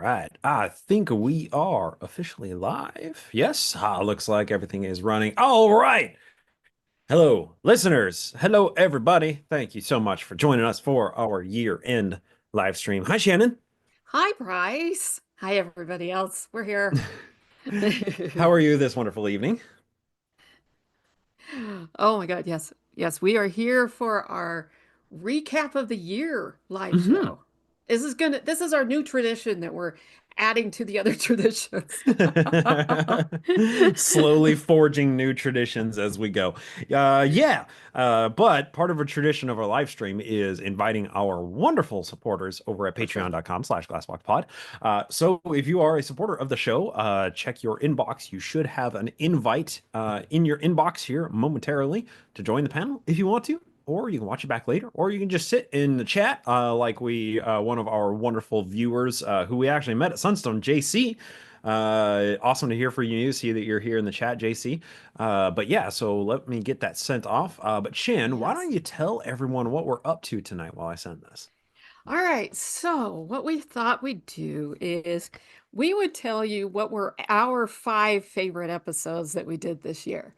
right. I think we are officially live. Yes, looks like everything is running. All right. Hello, listeners. Hello, everybody. Thank you so much for joining us for our year-end live stream. Hi, Shannon. Hi, Bryce. Hi, everybody else. We're here. How are you this wonderful evening? Oh my God, yes. Yes, we are here for our recap of the year live Mhm. show. This is our new tradition that we're adding to the other traditions. Slowly forging new traditions as we go. Yeah, but part of a tradition of our live stream is inviting our wonderful supporters over at For sure. patreon.com/glassboxpod. So if you are a supporter of the show, check your inbox. You should have an invite in your inbox here momentarily to join the panel if you want to, or you can watch it back later, or you can just sit in the chat like we one of our wonderful viewers who we actually met at Sunstone, JC. Awesome to hear from you. See that you're here in the chat, JC. But yeah, so let me get that sent off. But Shin, why don't Yes. you tell everyone what we're up to tonight while I send this? All right. So, what we thought we'd do is we would tell you what were our five favorite episodes that we did this year.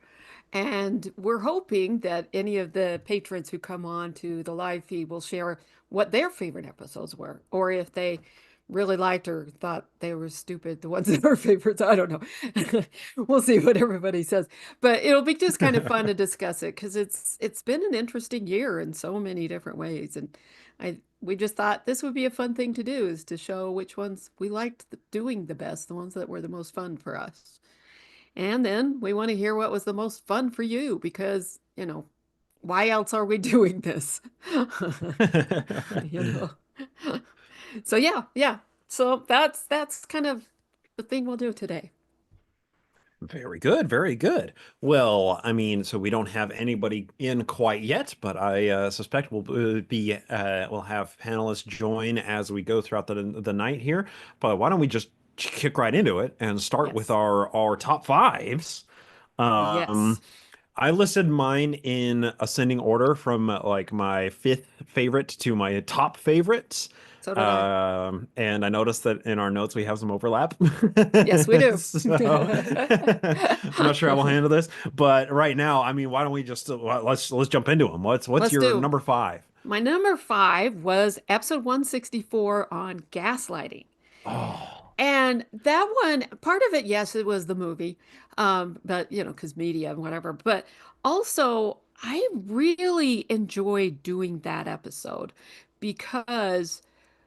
And we're hoping that any of the patrons who come on to the live feed will share what their favorite episodes were, or if they really liked or thought they were stupid, the ones that are favorites. I don't know. We'll see what everybody says. But it'll be just kind of fun to discuss it because it's been an interesting year in so many different ways. And we just thought this would be a fun thing to do is to show which ones we liked doing the best, the ones that were the most fun for us. And then we want to hear what was the most fun for you because, why else are we doing this? You know. So yeah. So that's kind of the thing we'll do today. Very good, very good. Well, I mean, so we don't have anybody in quite yet, but I suspect we'll have panelists join as we go throughout the night here. But why don't we just kick right into it and start with Yes. our top fives? Um, Yes. I listed mine in ascending order from like my fifth favorite to my top favorites. So did I. And I noticed that in our notes we have some overlap. Yes, we do. So I'm not sure how we'll handle this, but right now, I mean, why don't we just let's jump into them. What's Let's your do. number five? My number five was episode 164 on gaslighting. Oh, And that one, part of it, yes, it was the movie, but because media and whatever. But also, I really enjoyed doing that episode because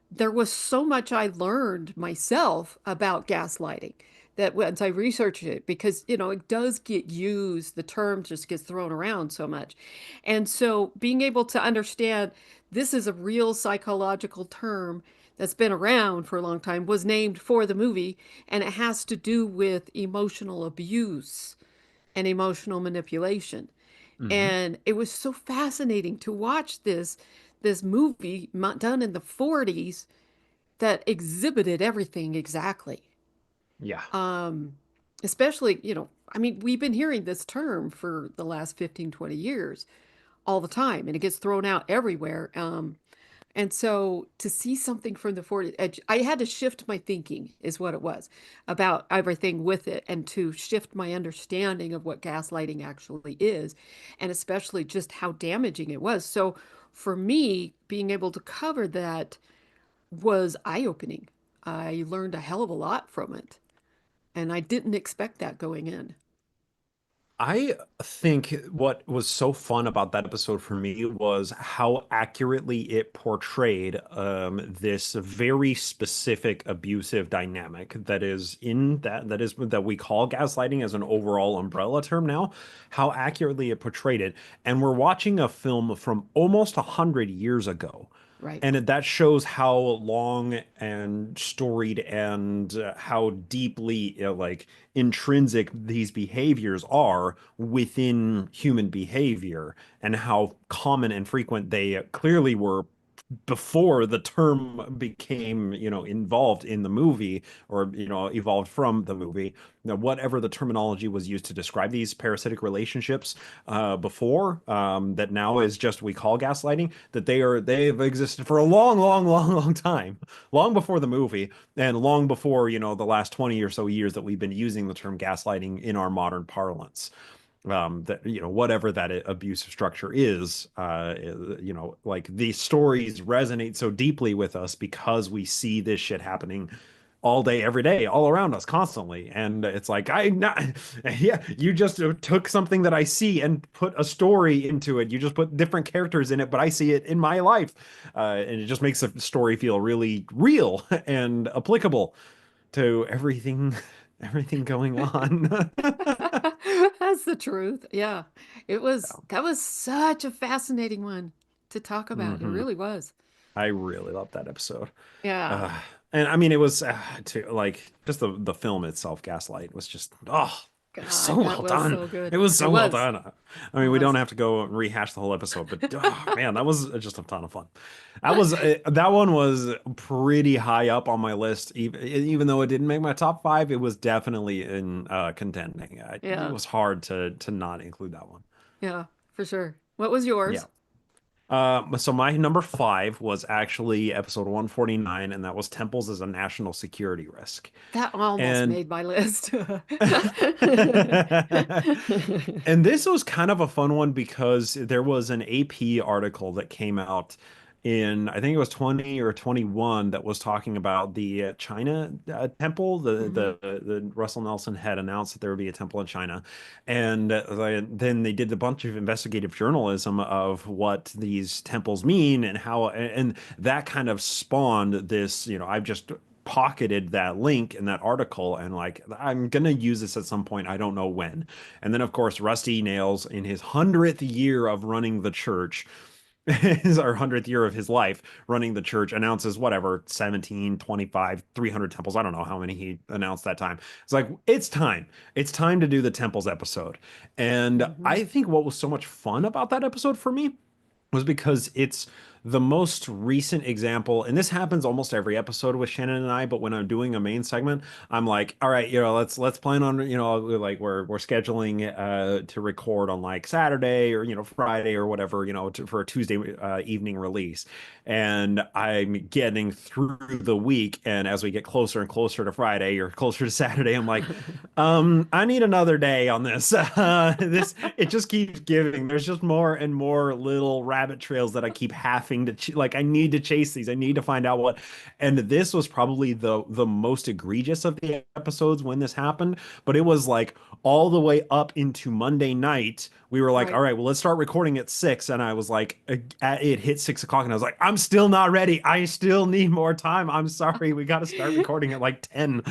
there was so much I learned myself about gaslighting that once I researched it, because it does get used, the term just gets thrown around so much. And so being able to understand this is a real psychological term that's been around for a long time, was named for the movie, and it has to do with emotional abuse and emotional manipulation. hmm. And it was so fascinating to watch this movie done in the 40s that exhibited everything exactly. Yeah. Um, Especially, I mean, we've been hearing this term for the last 15, 20 years all the time, and it gets thrown out everywhere. And so to see something from the 40s, I had to shift my thinking, is what it was, about everything with it, and to shift my understanding of what gaslighting actually is, and especially just how damaging it was. So for me, being able to cover that was eye-opening. I learned a hell of a lot from it, and I didn't expect that going in. I think what was so fun about that episode for me was how accurately it portrayed this very specific abusive dynamic that we call gaslighting as an overall umbrella term now. How accurately it portrayed it, and we're watching a film from almost 100 years ago. Right. And that shows how long and storied and how deeply like intrinsic these behaviors are within human behavior and how common and frequent they clearly were before the term became, involved in the movie, or, evolved from the movie. Now, whatever the terminology was used to describe these parasitic relationships before, that now is just we call gaslighting, that they've existed for a long, long, long, long time, long before the movie, and long before, the last 20 or so years that we've been using the term gaslighting in our modern parlance. That, whatever that abusive structure is, like these stories resonate so deeply with us because we see this shit happening all day, every day, all around us constantly. And it's like, yeah, you just took something that I see and put a story into it. You just put different characters in it, but I see it in my life. And it just makes the story feel really real and applicable to everything, everything going on. That's the truth. Yeah. That was such a fascinating one to talk about. It hmm really was. I really loved that episode. Yeah. Uh, and I mean, it was like just the film itself, Gaslight, was just it was so God, that well was done. so good. It was It so well was. done. I It mean, we don't was. have to go and rehash the whole episode, but man, that was just a ton of fun. That one was pretty high up on my list, even though it didn't make my top five. It was definitely in contending. It Yeah. was hard to not include that one. Yeah, for sure. What was Yeah. yours? So my number five was actually episode 149, and that was temples as a national security risk. That almost And made my list. and this was kind of a fun one because there was an AP article that came out in, I think it was 20 or 21, that was talking about the China temple. hmm The Russell Nelson had announced that there would be a temple in China, and then they did a bunch of investigative journalism of what these temples mean and how, and that kind of spawned this. I've just pocketed that link in that article, and like I'm gonna use this at some point, I don't know when. And then of course Rusty Nails, in his 100th year of running the church, his our 100th year of his life running the church, announces whatever 17, 25, 300 temples. I don't know how many he announced that time. It's like it's time to do the temples episode. And hmm I think what was so much fun about that episode for me was because it's the most recent example, and this happens almost every episode with Shannon and I, but when I'm doing a main segment, I'm like, all right, let's plan on, like we're scheduling to record on like Saturday or Friday or whatever, for a Tuesday evening release. And I'm getting through the week, and as we get closer and closer to Friday or closer to Saturday, I'm like, I need another day on this. This it just keeps giving. There's just more and more little rabbit trails that I keep having to like. I need to chase these. I need to find out what. And this was probably the most egregious of the episodes when this happened. But it was like all the way up into Monday night. We were like, all Right. right, well, let's start recording at 6. And I was like, it hit 6 o'clock, and I was like, I'm still not ready. I still need more time. I'm sorry. We got to start recording at like 10.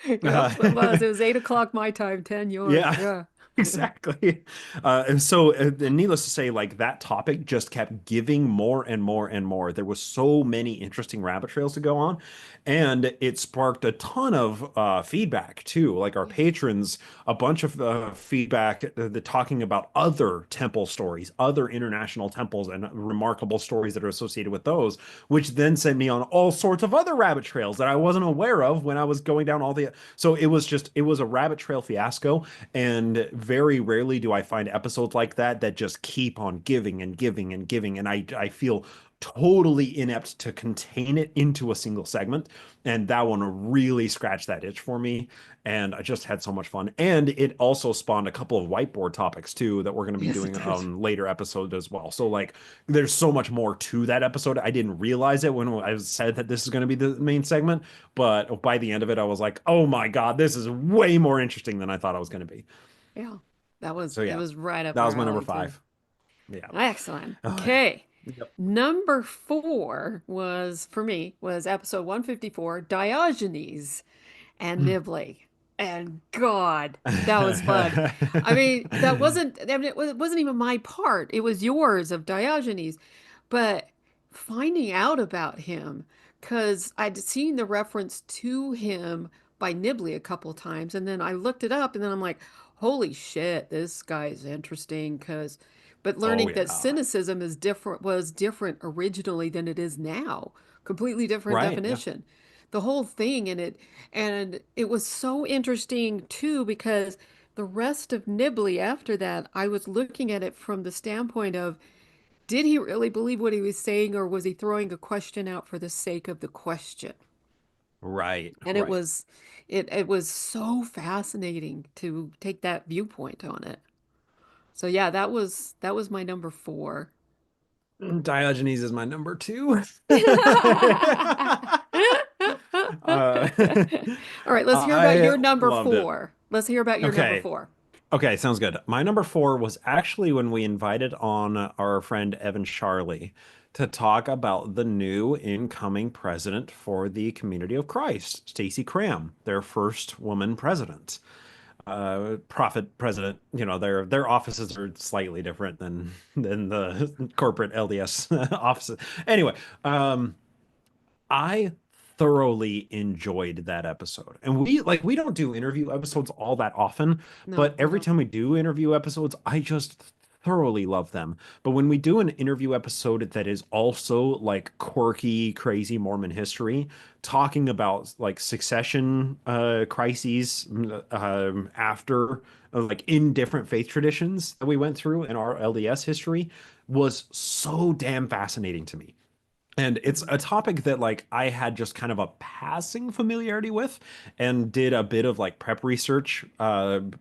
Yep, Uh, it was. It was 8 o'clock my time, 10 yours. yeah, Yeah. exactly. And so, and needless to say, like that topic just kept giving more and more and more. There was so many interesting rabbit trails to go on, and it sparked a ton of feedback too. Like our Yes. patrons, a bunch of feedback talking about other temple stories, other international temples, and remarkable stories that are associated with those, which then sent me on all sorts of other rabbit trails that I wasn't aware of when I was going down all the. So it was a rabbit trail fiasco, and very rarely do I find episodes like that just keep on giving and giving and giving. And I feel totally inept to contain it into a single segment. And that one really scratched that itch for me. And I just had so much fun. And it also spawned a couple of whiteboard topics too that we're going to be Yes, it doing did. on later episodes as well. So like there's so much more to that episode. I didn't realize it when I said that this is going to be the main segment, but by the end of it, I was like, oh my God, this is way more interesting than I thought it was going to be. Yeah. So It yeah, was right up that was our my number alley too. five. Yeah. Excellent. Uh, Okay. yep. Number four was for me was episode 154, Diogenes and Nibley. And God, that was fun. I mean, it wasn't even my part. It was yours of Diogenes. But finding out about him, because I'd seen the reference to him by Nibley a couple times, and then I looked it up, and then I'm like, holy shit, this guy's interesting. Because but Oh learning that yeah. cynicism is different was different originally than it is now. Completely different Right. Yeah. definition. The whole thing in it, and it was so interesting too because the rest of Nibley after that, I was looking at it from the standpoint of did he really believe what he was saying, or was he throwing a question out for the sake of the question? Right. And Right. it was so fascinating to take that viewpoint on it. So yeah, that was my number four. Diogenes is my number two. uh, All right, let's hear about I your number loved it. four. Let's hear about your number Okay. four. Okay, sounds good. My number four was actually when we invited on our friend Evan Charley to talk about the new incoming president for the Community of Christ, Stacey Cram, their first woman president. Prophet president, their offices are slightly different than the corporate LDS offices. Anyway, um, I thoroughly enjoyed that episode. And we don't do interview episodes all that often, No, but we every don't. time we do interview episodes, I just thoroughly love them. But when we do an interview episode that is also like quirky, crazy Mormon history, talking about like succession crises after like in different faith traditions that we went through in our LDS history was so damn fascinating to me. And it's Mhm. a topic that like I had just kind of a passing familiarity with and did a bit of like prep research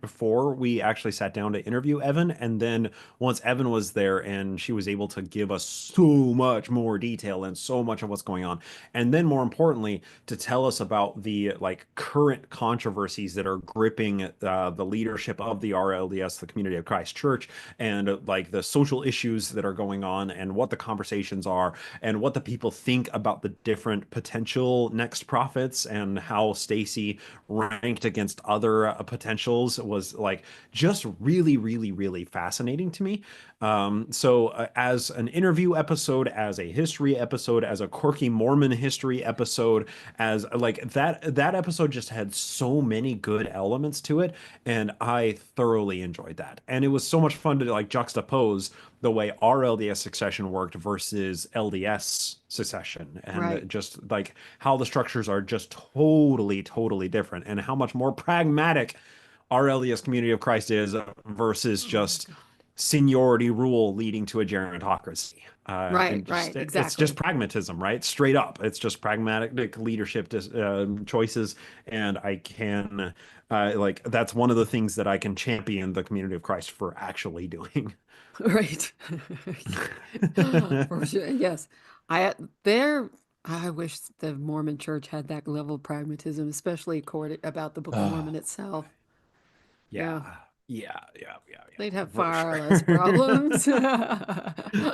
before we actually sat down to interview Evan. And then once Evan was there and she was able to give us so much more detail and so much of what's going on. And then more importantly, to tell us about the like current controversies that are gripping the leadership of the RLDS, the Community of Christ Church, and like the social issues that are going on and what the conversations are and what the people think about the different potential next prophets and how Stacy ranked against other potentials was like just really, really, really fascinating to me. As an interview episode, as a history episode, as a quirky Mormon history episode, as like that episode just had so many good elements to it, and I thoroughly enjoyed that. And it was so much fun to like juxtapose the way our LDS succession worked versus LDS succession, and Right. just like how the structures are just totally, totally different, and how much more pragmatic our LDS Community of Christ is versus Oh my just God. seniority rule leading to a gerontocracy. Right, And just right, it's just exactly. pragmatism, right? Straight up, it's just pragmatic leadership choices, and I can like that's one of the things that I can champion the Community of Christ for actually doing. Right. For sure. Yes. I there I wish the Mormon church had that level of pragmatism, especially according about the Book of Oh, Mormon itself. yeah, Yeah. yeah, yeah, yeah, They'd have yeah, for far less sure. problems.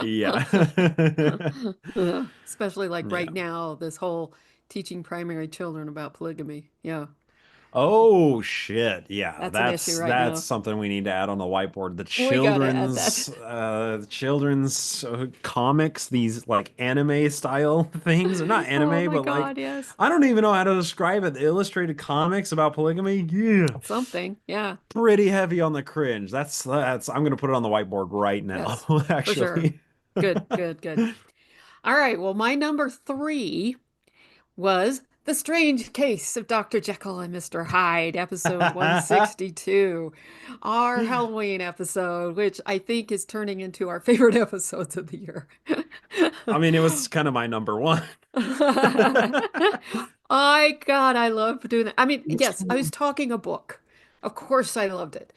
Yeah. Especially like Yeah. right now, this whole teaching primary children about polygamy. Yeah. Oh shit. Yeah, That's an issue right that's now. something we need to add on the whiteboard. We gotta add that. Children's comics, these like anime style things. They're not Oh anime, my but like God, yes. I don't even know how to describe it. The illustrated comics about polygamy. Yeah. Something. Yeah. Pretty heavy on the cringe. That's I'm gonna put it on the whiteboard right now, Yes. For sure. actually. Good, good, good. All right. Well, my number three was The Strange Case of Dr. Jekyll and Mr. Hyde, episode 162, our Halloween episode, which I think is turning into our favorite episodes of the year. I mean, it was kind of my number one. I love doing that. I mean, yes, I was talking a book. Of course, I loved it.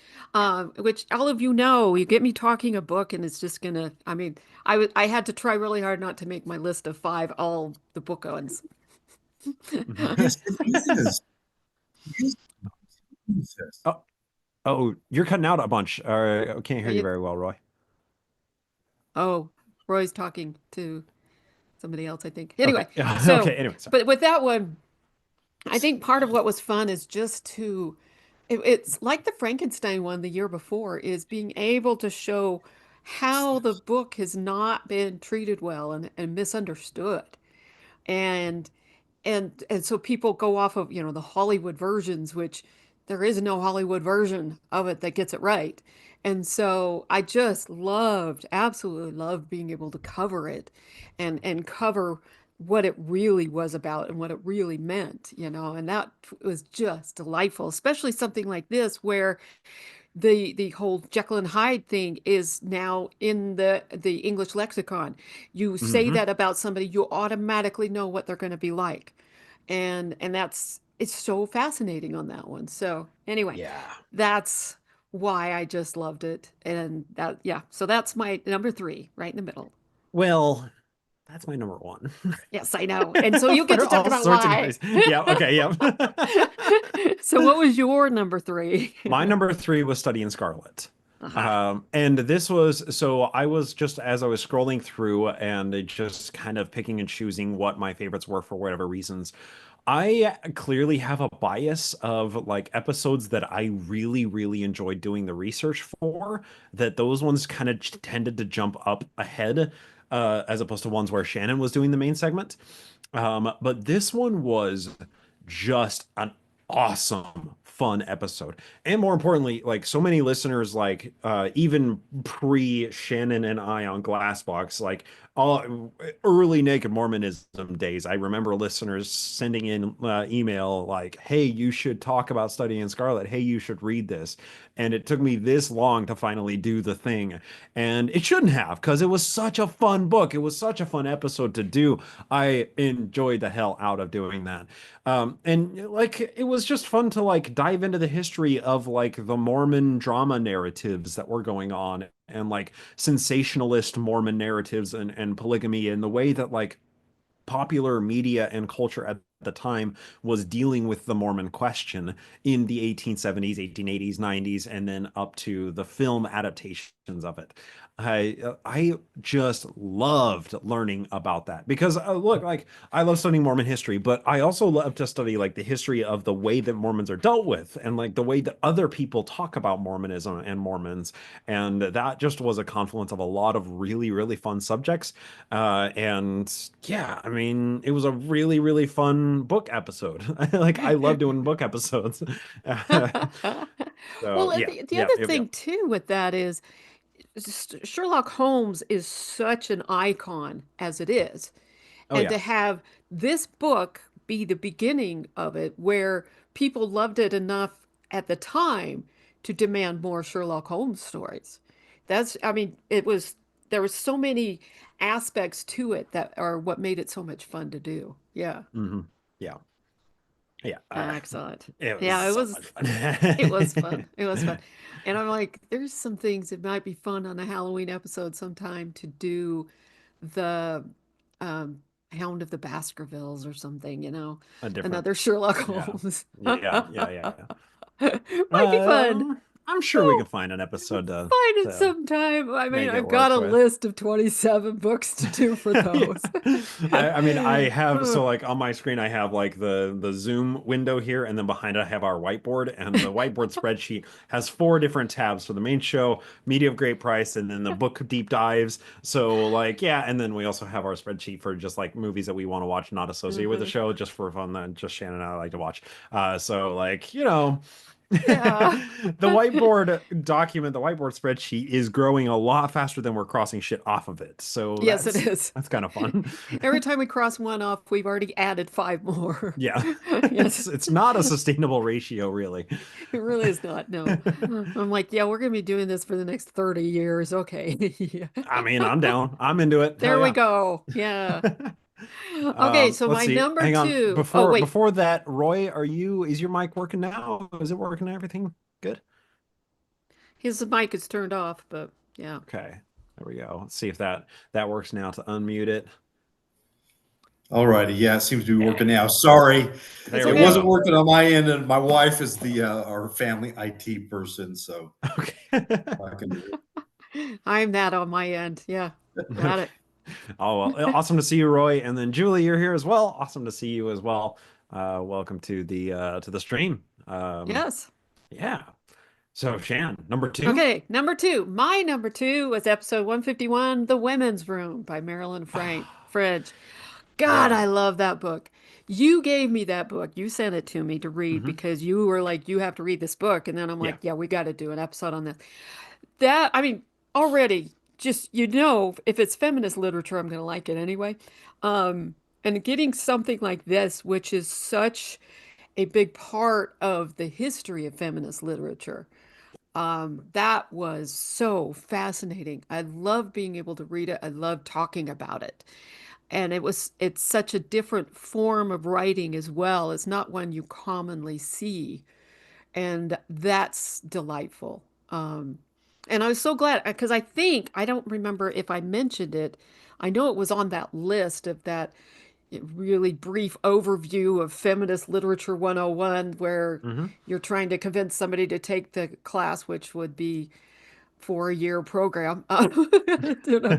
Which all of you know, you get me talking a book, and it's just gonna. I mean, I had to try really hard not to make my list of five all the book ones. Yes, it is. It is. Jesus. Oh, oh, you're cutting out a bunch. I can't hear Are you you? very well, Roy. Oh, Roy's talking to somebody else, I think. Okay. Anyway, Okay. so, Anyway, sorry. but with that one, I think part of what was fun is just to, it's like the Frankenstein one the year before, is being able to show how the book has not been treated well and misunderstood. And and so people go off of, the Hollywood versions, which there is no Hollywood version of it that gets it right. And so I just loved, absolutely loved being able to cover it and cover what it really was about and what it really meant, you know, and that was just delightful, especially something like this where the whole Jekyll and Hyde thing is now in the English lexicon. You say Hmm. that about somebody, you automatically know what they're going to be like. And that's it's so fascinating on that one. So anyway, Yeah. that's why I just loved it. And that yeah, so that's my number three, right in the middle. Well, that's my number one. Yes, I know. And so you get For to talk all about sorts of good why. reasons. Yeah, okay, yeah. So what was your number three? My number three was Study in Scarlet. Aha. And this was so I was just as I was scrolling through and just kind of picking and choosing what my favorites were for whatever reasons. I clearly have a bias of like episodes that I really, really enjoyed doing the research for, that those ones kind of tended to jump up ahead, as opposed to ones where Shannon was doing the main segment. But this one was just an awesome, fun episode. And more importantly, like so many listeners, like even pre Shannon and I on Glassbox, like all early Naked Mormonism days, I remember listeners sending in email like, "Hey, you should talk about Study in Scarlet. Hey, you should read this." And it took me this long to finally do the thing, and it shouldn't have because it was such a fun book. It was such a fun episode to do. I enjoyed the hell out of doing that. And like it was just fun to like dive into the history of like the Mormon drama narratives that were going on and like sensationalist Mormon narratives and polygamy and the way that like popular media and culture at the time was dealing with the Mormon question in the 1870s, 1880s, 90s, and then up to the film adaptations of it. I just loved learning about that because look, like I love studying Mormon history, but I also love to study like the history of the way that Mormons are dealt with and like the way that other people talk about Mormonism and Mormons, and that just was a confluence of a lot of really, really fun subjects. And yeah, I mean, it was a really, really fun book episode. Like, I love doing book episodes. So Well, yeah, the yeah, other yeah, yeah. thing too with that is Sherlock Holmes is such an icon as it is. Oh And yeah. to have this book be the beginning of it, where people loved it enough at the time to demand more Sherlock Holmes stories. I mean, there was so many aspects to it that are what made it so much fun to do. Yeah. Hmm. Yeah, yeah. Excellent. It was Yeah, so much it was fun. fun. It was fun. And I'm like, there's some things that might be fun on a Halloween episode sometime to do the um, Hound of the Baskervilles or something, you know, A different, another Sherlock yeah, Holmes. yeah, yeah, yeah, yeah. Might be fun. I'm sure we Oh, can find an episode find it to sometime. I mean, make it I've got work a with. list of 27 books to do for Yeah. those. I mean, I have so like on my screen, I have like the Zoom window here, and then behind it, I have our whiteboard, and the whiteboard spreadsheet has four different tabs for the main show, media of great price, and then the book deep dives. So like, yeah, and then we also have our spreadsheet for just like movies that we want to watch, not associated with the Mhm. show, just for fun that just Shannon and I like to watch. So like, you know. Yeah. The whiteboard document, the whiteboard spreadsheet is growing a lot faster than we're crossing shit off of it. So Yes, it is. that's kind of fun. Every time we cross one off, we've already added five more. Yeah. Yes, It's not a sustainable ratio, really. it really is not. No. I'm like, yeah, we're going to be doing this for the next 30 years. Okay. Yeah. I mean, I'm down. I'm into it. Hell There we yeah. go. Yeah. Okay, so Let's my see. number Hang on. two. Oh, Before wait. before that, Roy, is your mic working now? Is it working? Everything good? His mic is turned off, but yeah. Okay. There we go. Let's see if that works now to unmute it. All righty. Yeah, it seems to be working Hey, now. Sorry. It's there It we okay. wasn't go. working on my end, and my wife is the our family IT person, so Okay. I can do I'm that on my end. Yeah. Got Okay. it. Oh well, awesome to see you, Roy, and then Julie, you're here as well. Awesome to see you as well. Welcome to the stream. Yes. Yeah. So Shan, number two. Okay, number two. My number two was episode 151, The Women's Room by Marilyn French. God, Yeah. I love that book. You gave me that book. You sent it to me to read Hmm. because you were like, you have to read this book. And then I'm Yeah. like, yeah, we got to do an episode on this. that, I mean, already just if it's feminist literature, I'm going to like it anyway. Um, and getting something like this, which is such a big part of the history of feminist literature, that was so fascinating. I love being able to read it. I love talking about it. And it's such a different form of writing as well. It's not one you commonly see. And that's delightful. And I was so glad because I don't remember if I mentioned it. I know it was on that list of that really brief overview of feminist literature 101, where Hmm. you're trying to convince somebody to take the class, which would be 4-year program, you know,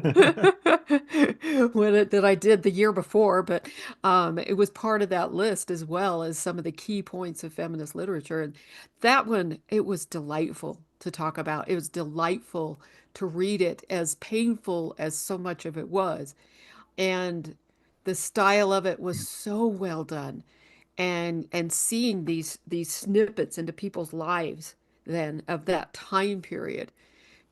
that I did the year before, but it was part of that list as well as some of the key points of feminist literature. And that one, it was delightful to talk about. It was delightful to read it, as painful as so much of it was. And the style of it was so well done. And seeing these snippets into people's lives then of that time period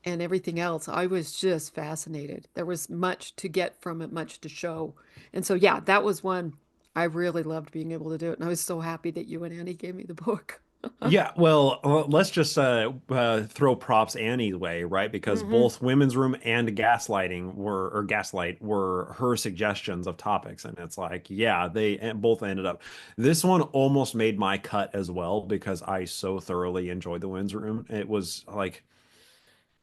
and everything else, I was just fascinated. There was much to get from it, much to show. And so, yeah, that was one I really loved being able to do it. And I was so happy that you and Annie gave me the book. Yeah, well, let's just throw props Annie's way, right? Because Hmm. both Women's Room and Gaslight were her suggestions of topics, and it's like, yeah, both ended up. This one almost made my cut as well because I so thoroughly enjoyed the Women's Room. It was like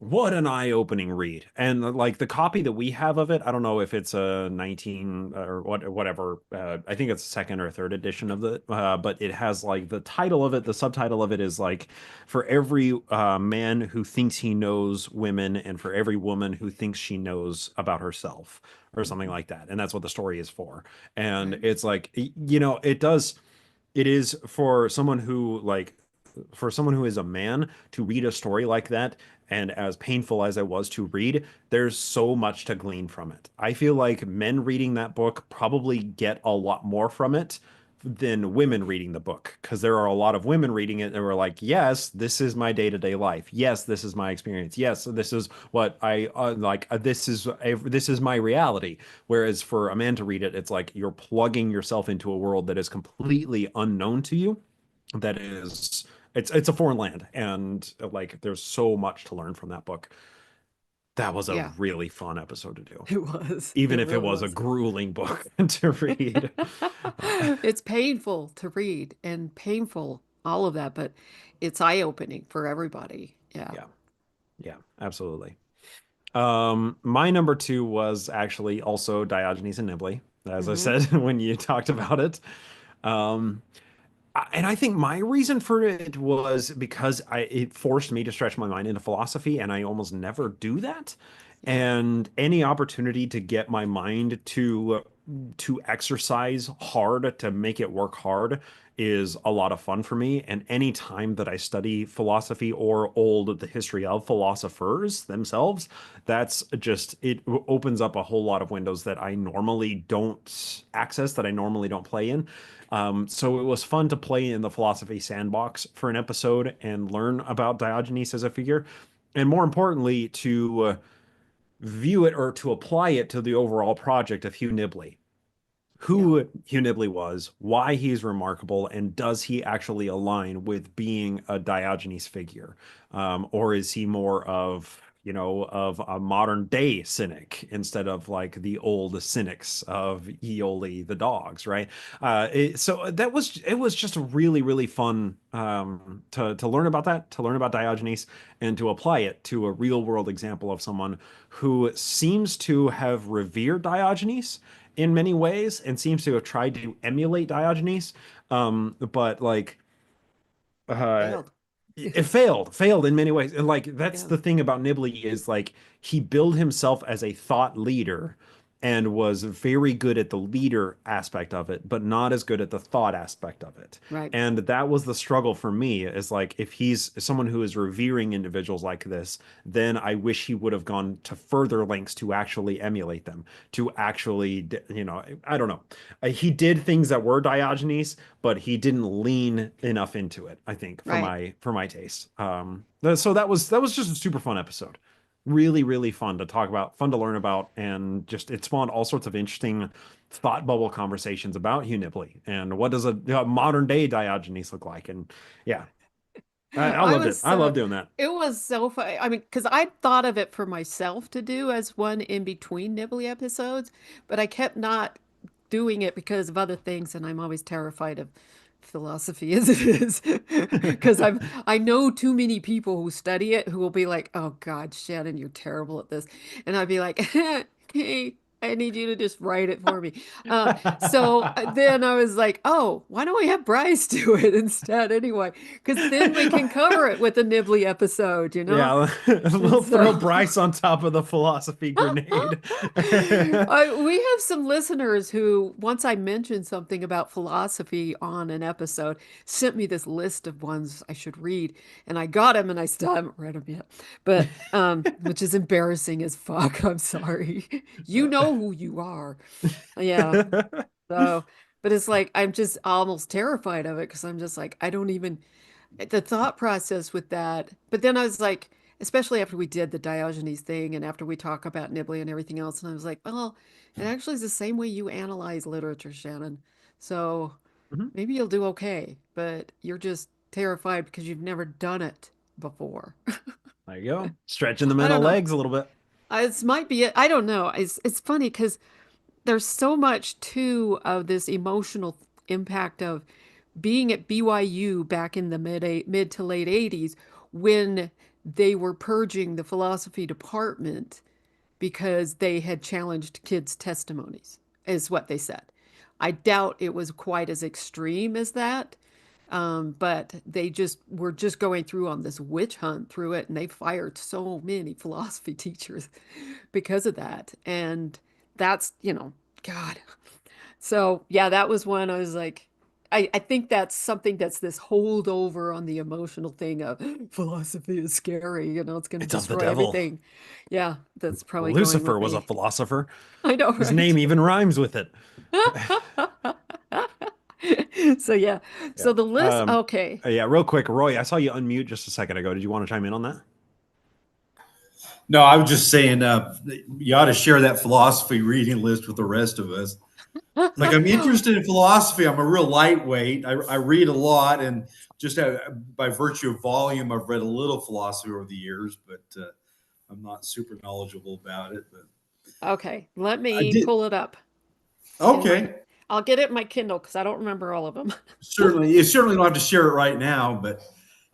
what an eye-opening read. And like the copy that we have of it, I don't know if it's a 19 or whatever. I think it's a second or third edition of the but it has like the title of it, the subtitle of it is like for every man who thinks he knows women and for every woman who thinks she knows about herself or something Hmm. like that. And that's what the story is for. And Right. it's like it is for someone who is a man to read a story like that, and as painful as it was to read, there's so much to glean from it. I feel like men reading that book probably get a lot more from it than women reading the book because there are a lot of women reading it that were like, yes, this is my day-to-day life. Yes, this is my experience. Yes, this is what I like. This is my reality. Whereas for a man to read it, it's like you're plugging yourself into a world that is completely unknown to you, that is it's a foreign land, and like there's so much to learn from that book. That was a Yeah, really fun episode to do, it was. even It if it really was a was. grueling book to read. It's painful to read and painful, all of that, but it's eye-opening for everybody. Yeah. Yeah, yeah, absolutely. My number two was actually also Diogenes and Nibley, as I Hmm. said when you talked about it. Um, and I think my reason for it was because it forced me to stretch my mind into philosophy, and I almost never do that. Yeah. And any opportunity to get my mind to exercise hard, to make it work hard, is a lot of fun for me. And any time that I study philosophy or the history of philosophers themselves, that's just it opens up a whole lot of windows that I normally don't access, that I normally don't play in. So it was fun to play in the philosophy sandbox for an episode and learn about Diogenes as a figure, and more importantly, to view it or to apply it to the overall project of Hugh Nibley, Yeah. who Hugh Nibley was, why he's remarkable, and does he actually align with being a Diogenes figure? Or is he more of a modern day cynic instead of like the old cynics of Eoli the dogs, right? So it was just really, really fun to learn about that, to learn about Diogenes, and to apply it to a real world example of someone who seems to have revered Diogenes in many ways and seems to have tried to emulate Diogenes. But like uh Failed. it failed in many ways. And like that's Yeah. the thing about Nibley is like he billed himself as a thought leader and was very good at the leader aspect of it, but not as good at the thought aspect of it. Right. And that was the struggle for me, is like, if he's someone who is revering individuals like this, then I wish he would have gone to further lengths to actually emulate them, to actually, I don't know. He did things that were Diogenes, but he didn't lean enough into it, I think, for Right. my taste. So that was just a super fun episode. Really, really fun to talk about, fun to learn about, and just it spawned all sorts of interesting thought bubble conversations about Hugh Nibley and what does a modern day Diogenes look like. And yeah, I I loved it. was I love so doing that. it was so fun. I mean, because I thought of it for myself to do as one in between Nibley episodes, but I kept not doing it because of other things, and I'm always terrified of philosophy as it is because I know too many people who study it who will be like, "Oh God, Shannon, you're terrible at this," and I'd be like, "Hey, I need you to just write it for me." Then I was like, "Oh, why don't we have Bryce do it instead anyway? Because then we can cover it with a Nibley episode, you know?" Yeah, And we'll throw so Bryce on top of the philosophy grenade. we have some listeners who, once I mentioned something about philosophy on an episode, sent me this list of ones I should read, and I got them, and I still haven't read them yet. But which is embarrassing as fuck. I'm sorry. You know who you are. Yeah. So, but it's like I'm just almost terrified of it because I'm just like I don't even the thought process with that. But then I was like, especially after we did the Diogenes thing and after we talk about Nibley and everything else, and I was like, well, it actually is the same way you analyze literature, Shannon. So Mhm. maybe you'll do okay, but you're just terrified because you've never done it before. There you go. Stretching the I don't mental know. legs a little bit. This might be it. I don't know. It's funny because there's so much too of this emotional impact of being at BYU back in the mid to late 80s when they were purging the philosophy department because they had challenged kids' testimonies, is what they said. I doubt it was quite as extreme as that, but they just were just going through on this witch hunt through it, and they fired so many philosophy teachers because of that. And that's, God. So yeah, that was one I was like, I think that's something that's this holdover on the emotional thing of philosophy is scary, it's going to It's of the destroy devil. everything. Yeah, that's probably going Lucifer with was a me. philosopher. I know, His right? name even rhymes with it. So yeah, Yeah. so the list, okay. Yeah, real quick, Roy, I saw you unmute just a second ago. Did you want to chime in on that? No, I was just saying, you ought to share that philosophy reading list with the rest of us. Like, I'm interested in philosophy. I'm a real lightweight. I read a lot, and just by virtue of volume, I've read a little philosophy over the years, but I'm not super knowledgeable about it. But Okay, let I me did. pull it up in my, Okay, I'll get it in my Kindle because I don't remember all of them. certainly. You certainly don't have to share it right now, but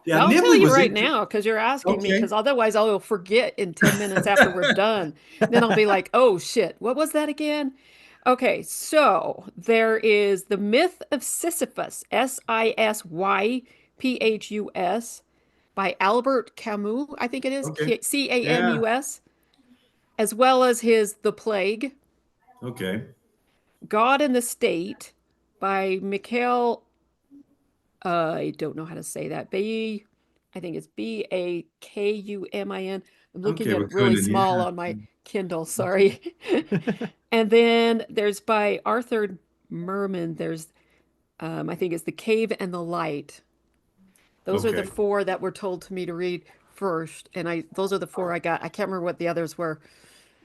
yeah, I'll tell Nibley you was right interesting. now because you're asking me, Okay. because otherwise I'll forget in 10 minutes after we're done. Then I'll be like, oh shit, what was that again? Okay, so there is The Myth of Sisyphus, Sisyphus, by Albert Camus, I think it is, Okay. Yeah. Camus, as well as his The Plague, Okay. God and the State by Mikhail, I don't know how to say that. I think it's Bakumin. I'm looking Okay. at We it really couldn't. small Yeah. on my Kindle, sorry. And then there's by Arthur Merman, there's I think it's The Cave and the Light. Those are the Okay. four that were told to me to read first, and I those are the four I got. I can't remember what the others were.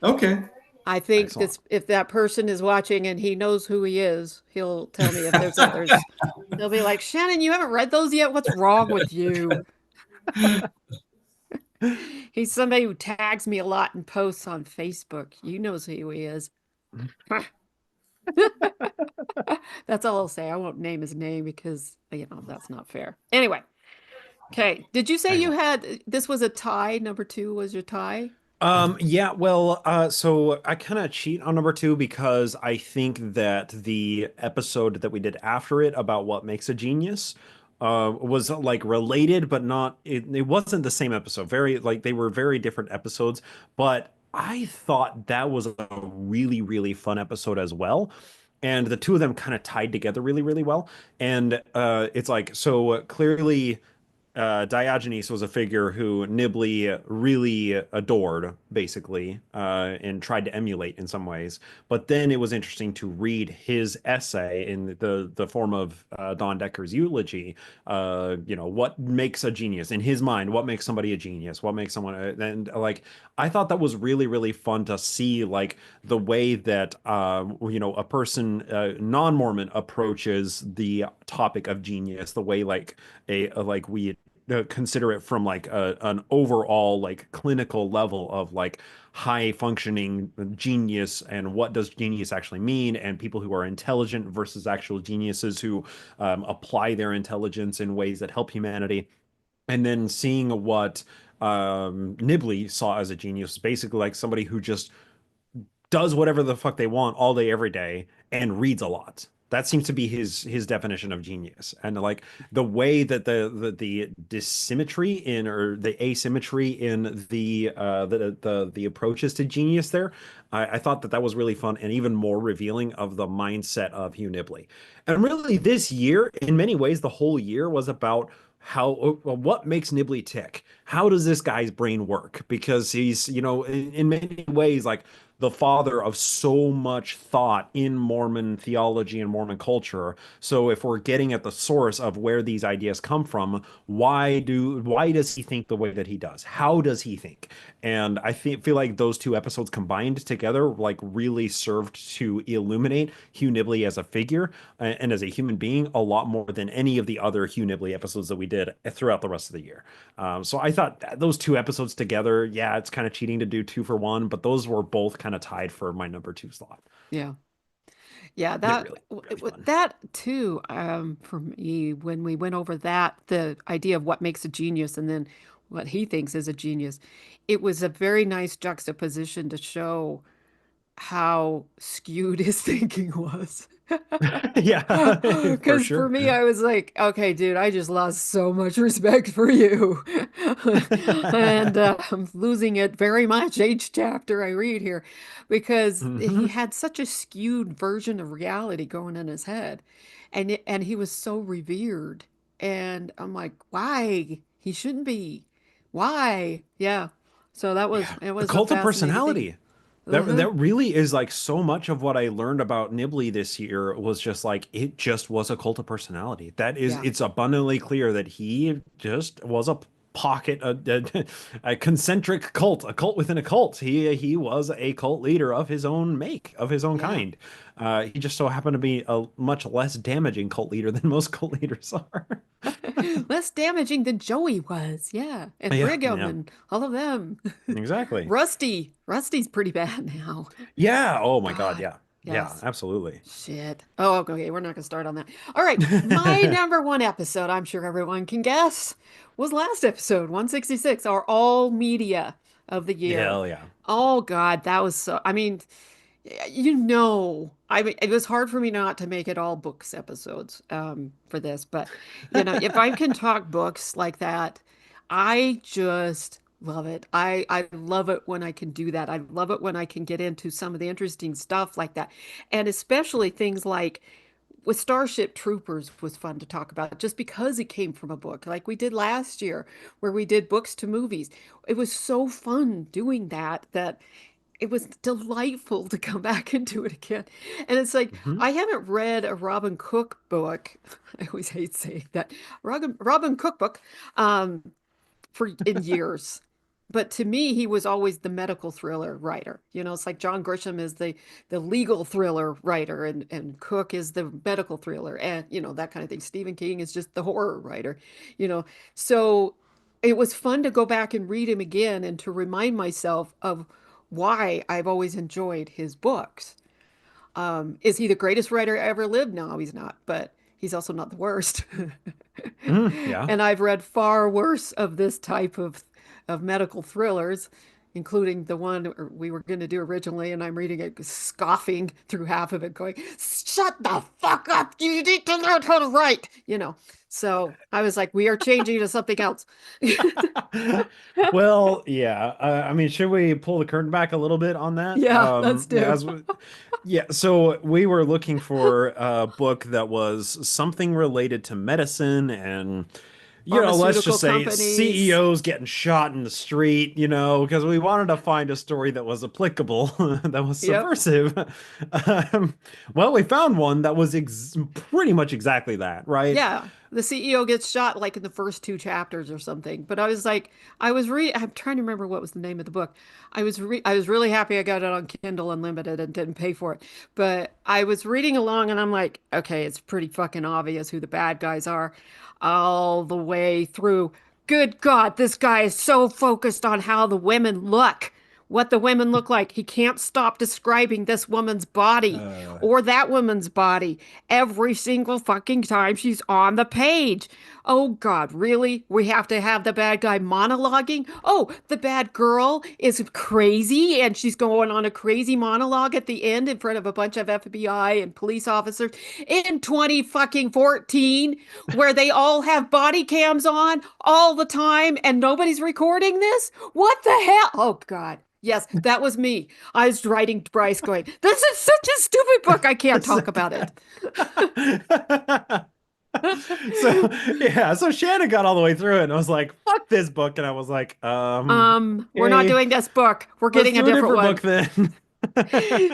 Okay. I think Excellent. this if that person is watching and he knows who he is, he'll tell me if there's others. He'll be like, Shannon, you haven't read those yet? What's wrong with you? He's somebody who tags me a lot in posts on Facebook. You knows who he is. That's all I'll say. I won't name his name because, that's not fair. Anyway, okay. Did you say you Excellent. had this was a tie? Number two was your tie? Yeah, well, so I kind of cheat on number two because I think that the episode that we did after it about what makes a genius was like related, but not, it wasn't the same episode. Very, like, they were very different episodes, but I thought that was a really, really fun episode as well. And the two of them kind of tied together really, really well. And it's like, so clearly Diogenes was a figure who Nibley really adored, basically, and tried to emulate in some ways. But then it was interesting to read his essay in the form of Don Decker's eulogy. What makes a genius in his mind? What makes somebody a genius? What makes someone? And like, I thought that was really, really fun to see, like the way that a person non-Mormon approaches the topic of genius, the way like we consider it from like an overall like clinical level of like high functioning genius and what does genius actually mean, and people who are intelligent versus actual geniuses who apply their intelligence in ways that help humanity. And then seeing what Nibley saw as a genius, basically like somebody who just does whatever the fuck they want all day, every day, and reads a lot. That seems to be his definition of genius. And like the way that the dissymmetry in, or the asymmetry in the approaches to genius there, I thought that that was really fun and even more revealing of the mindset of Hugh Nibley. And really, this year, in many ways, the whole year was about what makes Nibley tick. How does this guy's brain work? Because he's, in many ways, like the father of so much thought in Mormon theology and Mormon culture. So if we're getting at the source of where these ideas come from, why does he think the way that he does? How does he think? And feel like those two episodes combined together like really served to illuminate Hugh Nibley as a figure and as a human being a lot more than any of the other Hugh Nibley episodes that we did throughout the rest of the year. So I thought that those two episodes together, yeah, it's kind of cheating to do two for one, but those were both kind of tied for my number two slot. Yeah. Yeah, They're that really, really fun. that too, for me, when we went over that, the idea of what makes a genius and then what he thinks is a genius, it was a very nice juxtaposition to show how skewed his thinking was. Yeah, for Because for sure. me, I was like, okay, dude, I just lost so much respect for you. And I'm losing it very much each chapter I read here because he Hmm. had such a skewed version of reality going in his head. And he was so revered. And I'm like, why? He shouldn't be. Why? Yeah. So Yeah, it the was a cult of fascinating thing. personality. Uh-huh. That really is like so much of what I learned about Nibley this year was just like it just was a cult of personality. Yeah. It's abundantly clear that he just was a pocket a concentric cult, a cult within a cult. He was a cult leader of his own make, of his own Yeah. kind. He just so happened to be a much less damaging cult leader than most cult leaders are. Less damaging than Joey was. Yeah. And Yeah, Brigham yeah, and all of them. exactly. Rusty. Rusty's pretty bad now. Yeah. Oh my God. God. Yeah. Yeah. Yes. Absolutely. Shit. Oh, okay. We're not going to start on that. All right. My number one episode, I'm sure everyone can guess, was last episode, 166, our all media of the year. Hell yeah. Oh, God. That was so, I mean, I mean, it was hard for me not to make it all books episodes for this, but if I can talk books like that, I just love it. I love it when I can do that. I love it when I can get into some of the interesting stuff like that, and especially things like with Starship Troopers was fun to talk about just because it came from a book, like we did last year, where we did books to movies. It was so fun doing that it was delightful to come back and do it again. And it's like, Mhm. I haven't read a Robin Cook book. I always hate saying that. Robin Cook book um, for in years. But to me, he was always the medical thriller writer. It's like John Grisham is the legal thriller writer, and Cook is the medical thriller, and that kind of thing. Stephen King is just the horror writer, you know. So it was fun to go back and read him again and to remind myself of why I've always enjoyed his books. Is he the greatest writer ever lived? No, he's not, but he's also not the worst. Yeah. And I've read far worse of this type of medical thrillers, including the one we were going to do originally, and I'm reading it, scoffing through half of it, going, "Shut the fuck up! You need to learn how to write." So I was like, "We are changing to something else." Well, yeah. I mean, should we pull the curtain back a little bit on that? Yeah, let's do. Yeah. So we were looking for a book that was something related to medicine and, let's Pharmaceutical just say companies. CEOs getting shot in the street, because we wanted to find a story that was applicable, that was Yep. subversive. Um, well, we found one that was ex pretty much exactly that, right? Yeah, the CEO gets shot like in the first two chapters or something. But I was like, I'm trying to remember what was the name of the book. I was really happy I got it on Kindle Unlimited and didn't pay for it. But I was reading along and I'm like, okay, it's pretty fucking obvious who the bad guys are all the way through. Good God, this guy is so focused on how the women look. What the women look like. He can't stop describing this woman's body Uh, or that woman's body every single fucking time she's on the page. Oh God, really? We have to have the bad guy monologuing? Oh, the bad girl is crazy and she's going on a crazy monologue at the end in front of a bunch of FBI and police officers in 20 fucking 14 where they all have body cams on all the time and nobody's recording this? What the hell? Oh God. Yes, that was me. I was writing to Bryce going, "This is such a stupid book. I can't talk about it." So yeah, so Shannon got all the way through it and I was like, fuck this book. And I was like, We're not okay, doing this book. We're let's getting a do a different different one. book then.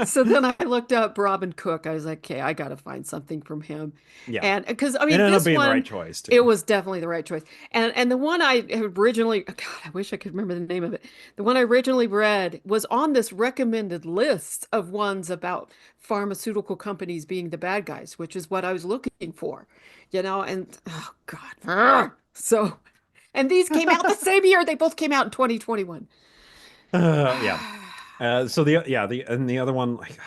So then I looked up Robin Cook. I was like, okay, I got to find something from him. Yeah. And because I It mean, ended up this being the right one, choice it too. was definitely the right choice. And the one I originally, God, I wish I could remember the name of it. The one I originally read was on this recommended list of ones about pharmaceutical companies being the bad guys, which is what I was looking for, and oh God. So, and these came out the same year. They both came out in 2021. Yeah. So the other one, like,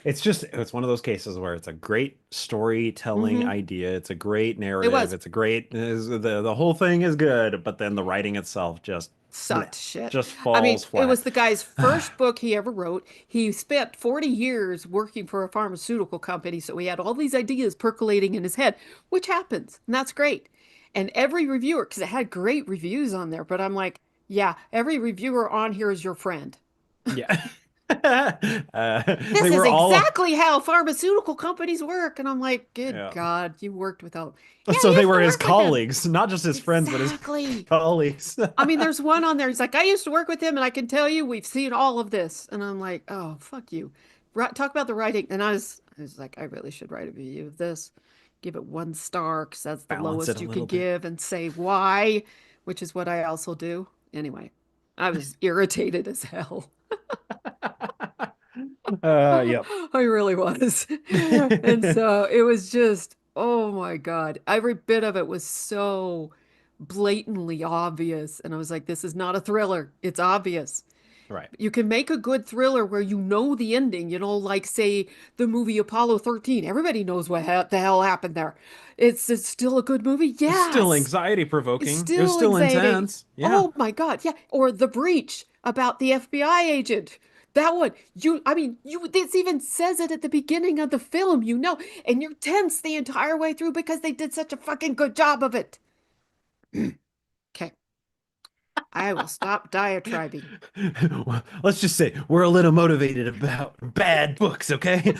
it's one of those cases where it's a great storytelling Hmm. idea. It's a great It narrative. was. The whole thing is good, but then the writing itself just, bleh, Sucked shit. just I mean, falls it was flat. the guy's first book he ever wrote. He spent 40 years working for a pharmaceutical company, so he had all these ideas percolating in his head, which happens, and that's great. And every reviewer, because it had great reviews on there, but I'm like, yeah, every reviewer on here is your friend. Yeah. This They is were all, exactly how pharmaceutical companies work. And I'm like, good yeah. God, you worked without. Yeah, So I they used were to his work with him. colleagues, not just his friends, but his Exactly. colleagues. I mean, there's one on there. He's like, I used to work with him, and I can tell you, we've seen all of this. And I'm like, oh, fuck you. Talk about the writing. And I was like, I really should write a review of this. Give it 1 star because that's the Balance it lowest a you little could bit. give, and say why, which is what I also do. Anyway, I was irritated as hell. Yep. I really was. And so it was just, oh my God. Every bit of it was so blatantly obvious. And I was like, this is not a thriller. It's obvious. Right. You can make a good thriller where you know the ending, like say the movie Apollo 13. Everybody knows what the hell happened there. It's still a good movie. It's still Yes. anxiety It's provoking. It was still still anxiety. intense. Yeah. Oh my God. Yeah. Or The Breach about the FBI agent. That one, I mean, this even says it at the beginning of the film, and you're tense the entire way through because they did such a fucking good job of it. Okay. I will stop diatribing. Well, let's just say we're a little motivated about bad books, okay?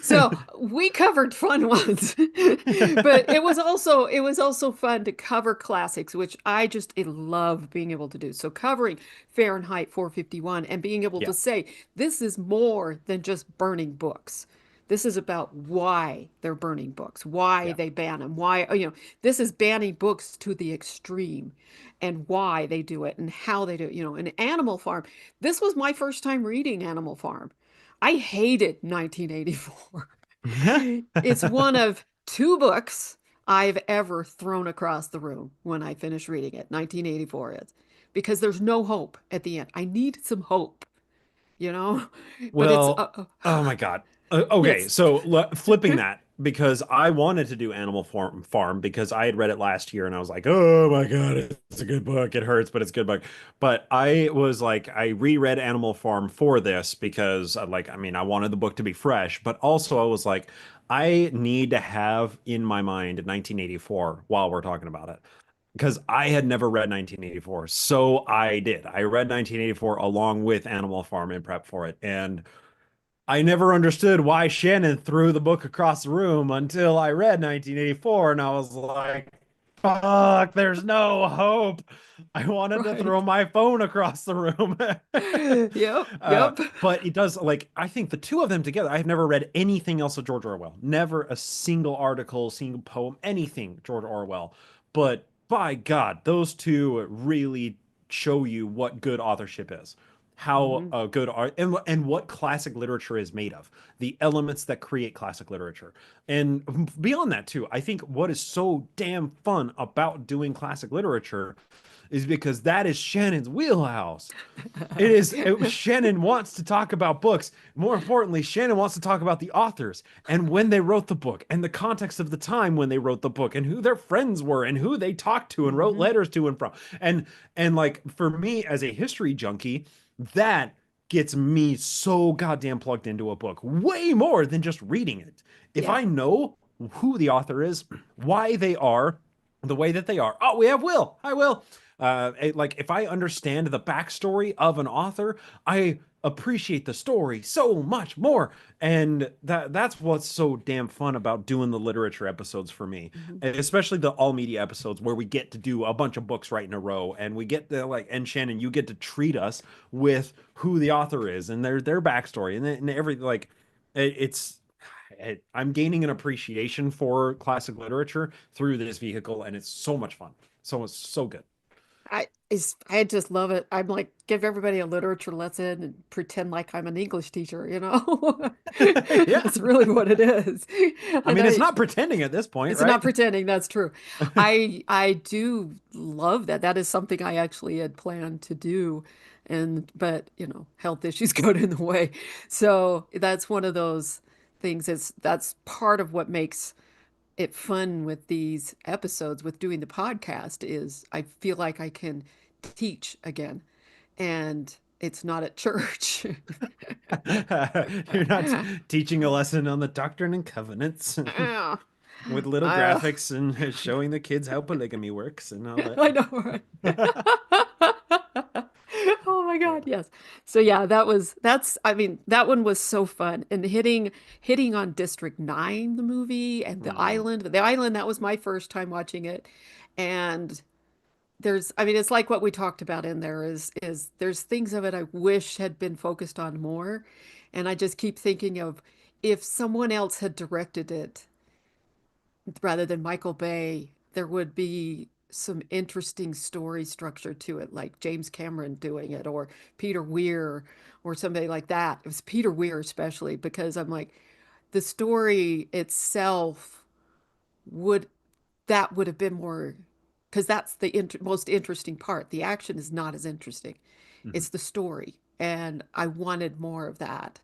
So we covered fun ones, but it was also fun to cover classics, which I love being able to do. So covering Fahrenheit 451 and being able Yeah. to say this is more than just burning books. This is about why they're burning books, why Yeah. they ban them, why, this is banning books to the extreme and why they do it and how they do it. An Animal Farm. This was my first time reading Animal Farm. I hated 1984. It's one of two books I've ever thrown across the room when I finish reading it. 1984 is because there's no hope at the end. I need some hope, you know, but it's Well, oh my God. Okay, yes. so flipping that. because I wanted to do Farm because I had read it last year and I was like, oh my God, it's a good book. It hurts, but it's a good book. But I was like, I reread Animal Farm for this because like, I mean, I wanted the book to be fresh, but also I was like, I need to have in my mind 1984 while we're talking about it. Because I had never read 1984. So I did. I read 1984 along with Animal Farm in prep for it. And I never understood why Shannon threw the book across the room until I read 1984, and I was like, fuck, there's no hope. I wanted to throw Right. my phone across the room. Yep, yep. But it does, like, I think the two of them together, I've never read anything else of George Orwell. Never a single article, single poem, anything George Orwell. But by God, those two really show you what good authorship is, how Mhm. good art, and what classic literature is made of, the elements that create classic literature. And beyond that too, I think what is so damn fun about doing classic literature is because that is Shannon's wheelhouse. Shannon wants to talk about books. More importantly, Shannon wants to talk about the authors and when they wrote the book and the context of the time when they wrote the book and who their friends were and who they talked to and wrote Mhm. letters to and from. And like for me as a history junkie, that gets me so goddamn plugged into a book way more than just reading it. If Yeah. I know who the author is, why they are the way that they are. Oh, we have Will. Hi, Will. Like if I understand the backstory of an author, I appreciate the story so much more. And that's what's so damn fun about doing the literature episodes for me, Mhm. and especially the all media episodes where we get to do a bunch of books right in a row, and we get to like, and Shannon, you get to treat us with who the author is and their backstory and every like it's I'm gaining an appreciation for classic literature through this vehicle, and it's so much fun. So good. I just love it. I'm like, give everybody a literature lesson and pretend like I'm an English teacher, you know? Yeah. That's really what it is. I And mean, it's not pretending at this point, it's not right? pretending, that's true. I do love that. That is something I actually had planned to do. And but, health issues got in the way. So that's one of those things that's part of what makes it fun with these episodes with doing the podcast is I feel like I can teach again and it's not at church. You're not teaching a lesson on the Doctrine and Covenants Yeah. with little Uh, graphics and showing the kids how polygamy works and all that. I know, right? Oh my God, yes. So yeah, I mean, that one was so fun. And hitting on District 9, the movie, and the Mhm. island. The island, that was my first time watching it. And I mean, it's like what we talked about in there is there's things of it I wish had been focused on more. And I just keep thinking of if someone else had directed it rather than Michael Bay, there would be some interesting story structure to it, like James Cameron doing it or Peter Weir or somebody like that. It was Peter Weir especially because I'm like, the story itself would that would have been more because that's the most interesting part. The action is not as interesting. Mhm. It's the story, and I wanted more of that.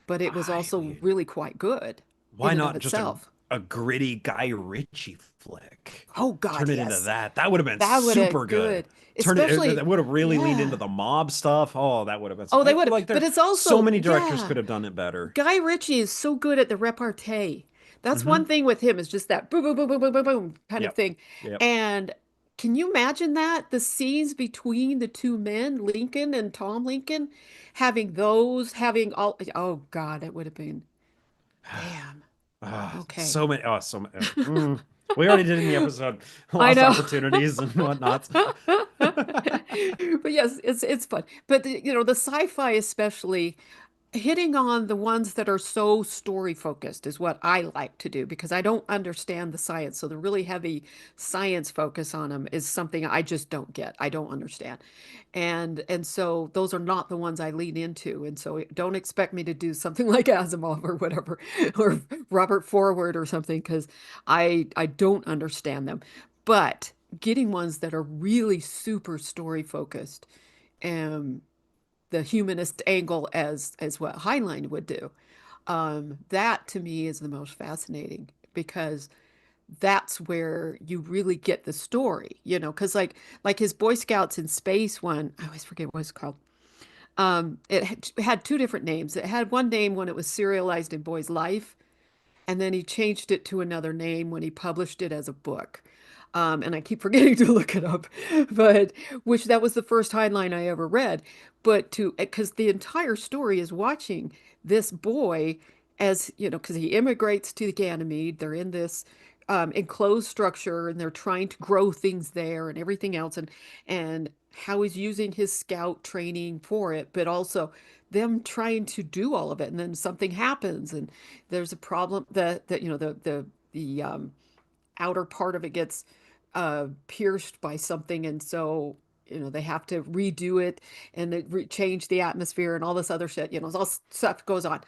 But it was I also mean, really quite good why in and of not just itself. a gritty Guy Ritchie flick? Oh God, Turn it into yes. that. That would have been That would have super good. good. Turn it Especially, that would have really leaned into yeah. the mob stuff. Oh, that would have been Oh, they I would have. like But there it's so also, many directors yeah. could have done it better. Guy Ritchie is so good at the repartee. That's one Hmm. thing with him is just that boom, boom, boom, boom, boom, boom, boom kind of Yep. thing. Yep. And can you imagine that? The scenes between the two men, Lincoln and Tom Lincoln, having all, oh God, it would have been, damn. Okay. So many. Oh, so many. We already did in the episode I lost know. opportunities and whatnot. But yes, it's fun. But the sci-fi especially hitting on the ones that are so story focused is what I like to do because I don't understand the science. So the really heavy science focus on them is something I just don't get. I don't understand. And so those are not the ones I lean into. And so don't expect me to do something like Asimov or whatever or Robert Forward or something because I don't understand them. But getting ones that are really super story focused and the humanist angle as what Heinlein would do. That to me is the most fascinating because that's where you really get the story, because like his Boy Scouts in Space one, I always forget what it's called. It had two different names. It had one name when it was serialized in Boy's Life, and then he changed it to another name when he published it as a book. And I keep forgetting to look it up, but which that was the first Heinlein I ever read. But because the entire story is watching this boy as, because he immigrates to Ganymede. They're in this enclosed structure and they're trying to grow things there and everything else. And how he's using his scout training for it, but also them trying to do all of it. And then something happens and there's a problem that the outer part of it gets pierced by something, and so they have to redo it and change the atmosphere and all this other shit. All stuff goes on,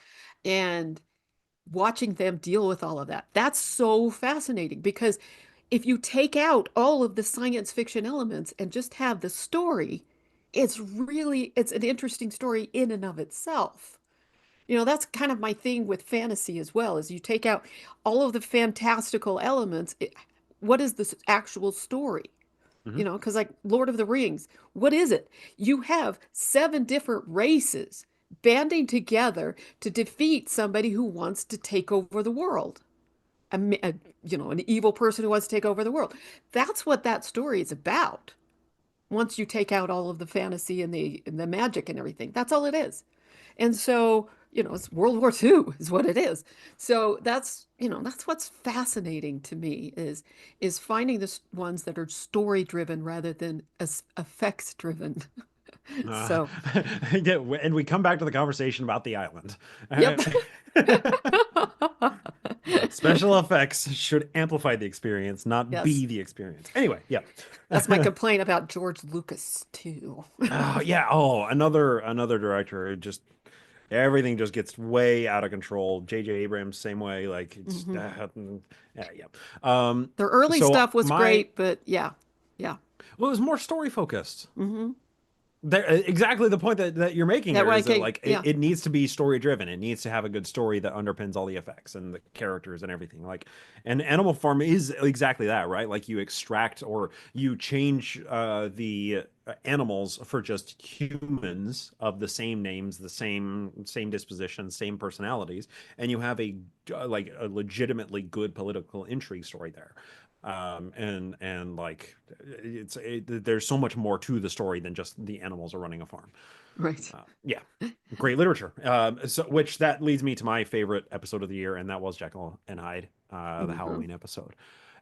and watching them deal with all of that's so fascinating because if you take out all of the science fiction elements and just have the story, it's an interesting story in and of itself. That's kind of my thing with fantasy as well, is you take out all of the fantastical elements. What is the actual story? Hmm. Because like Lord of the Rings, what is it? You have seven different races banding together to defeat somebody who wants to take over the world. An evil person who wants to take over the world. That's what that story is about. Once you take out all of the fantasy and the magic and everything, that's all it is. And so, it's World War II is what it is. So that's what's fascinating to me is finding the ones that are story driven rather than effects driven. Uh, So, yeah, and we come back to the conversation about the island. yep. Special effects should amplify the experience, not Yes. be the experience. Anyway, yeah. That's my complaint about George Lucas too. Oh yeah. Oh, another director. It just everything just gets way out of control. J.J. Abrams, same way. Like it's Hmm. yeah, yeah. Um, Their early so stuff was my great, but yeah. Yeah. well, it was more story focused. Hmm. There, exactly the point that you're making That there way, is that okay, like yeah. it needs to be story driven. It needs to have a good story that underpins all the effects and the characters and everything. Like, and Animal Farm is exactly that, right? Like you extract or you change the animals for just humans of the same names, the same disposition, same personalities, and you have like a legitimately good political intrigue story there. And like there's so much more to the story than just the animals are running a farm. Right. Yeah, great literature. So which that leads me to my favorite episode of the year, and that was Jekyll and Hyde, the Hmm. Halloween episode.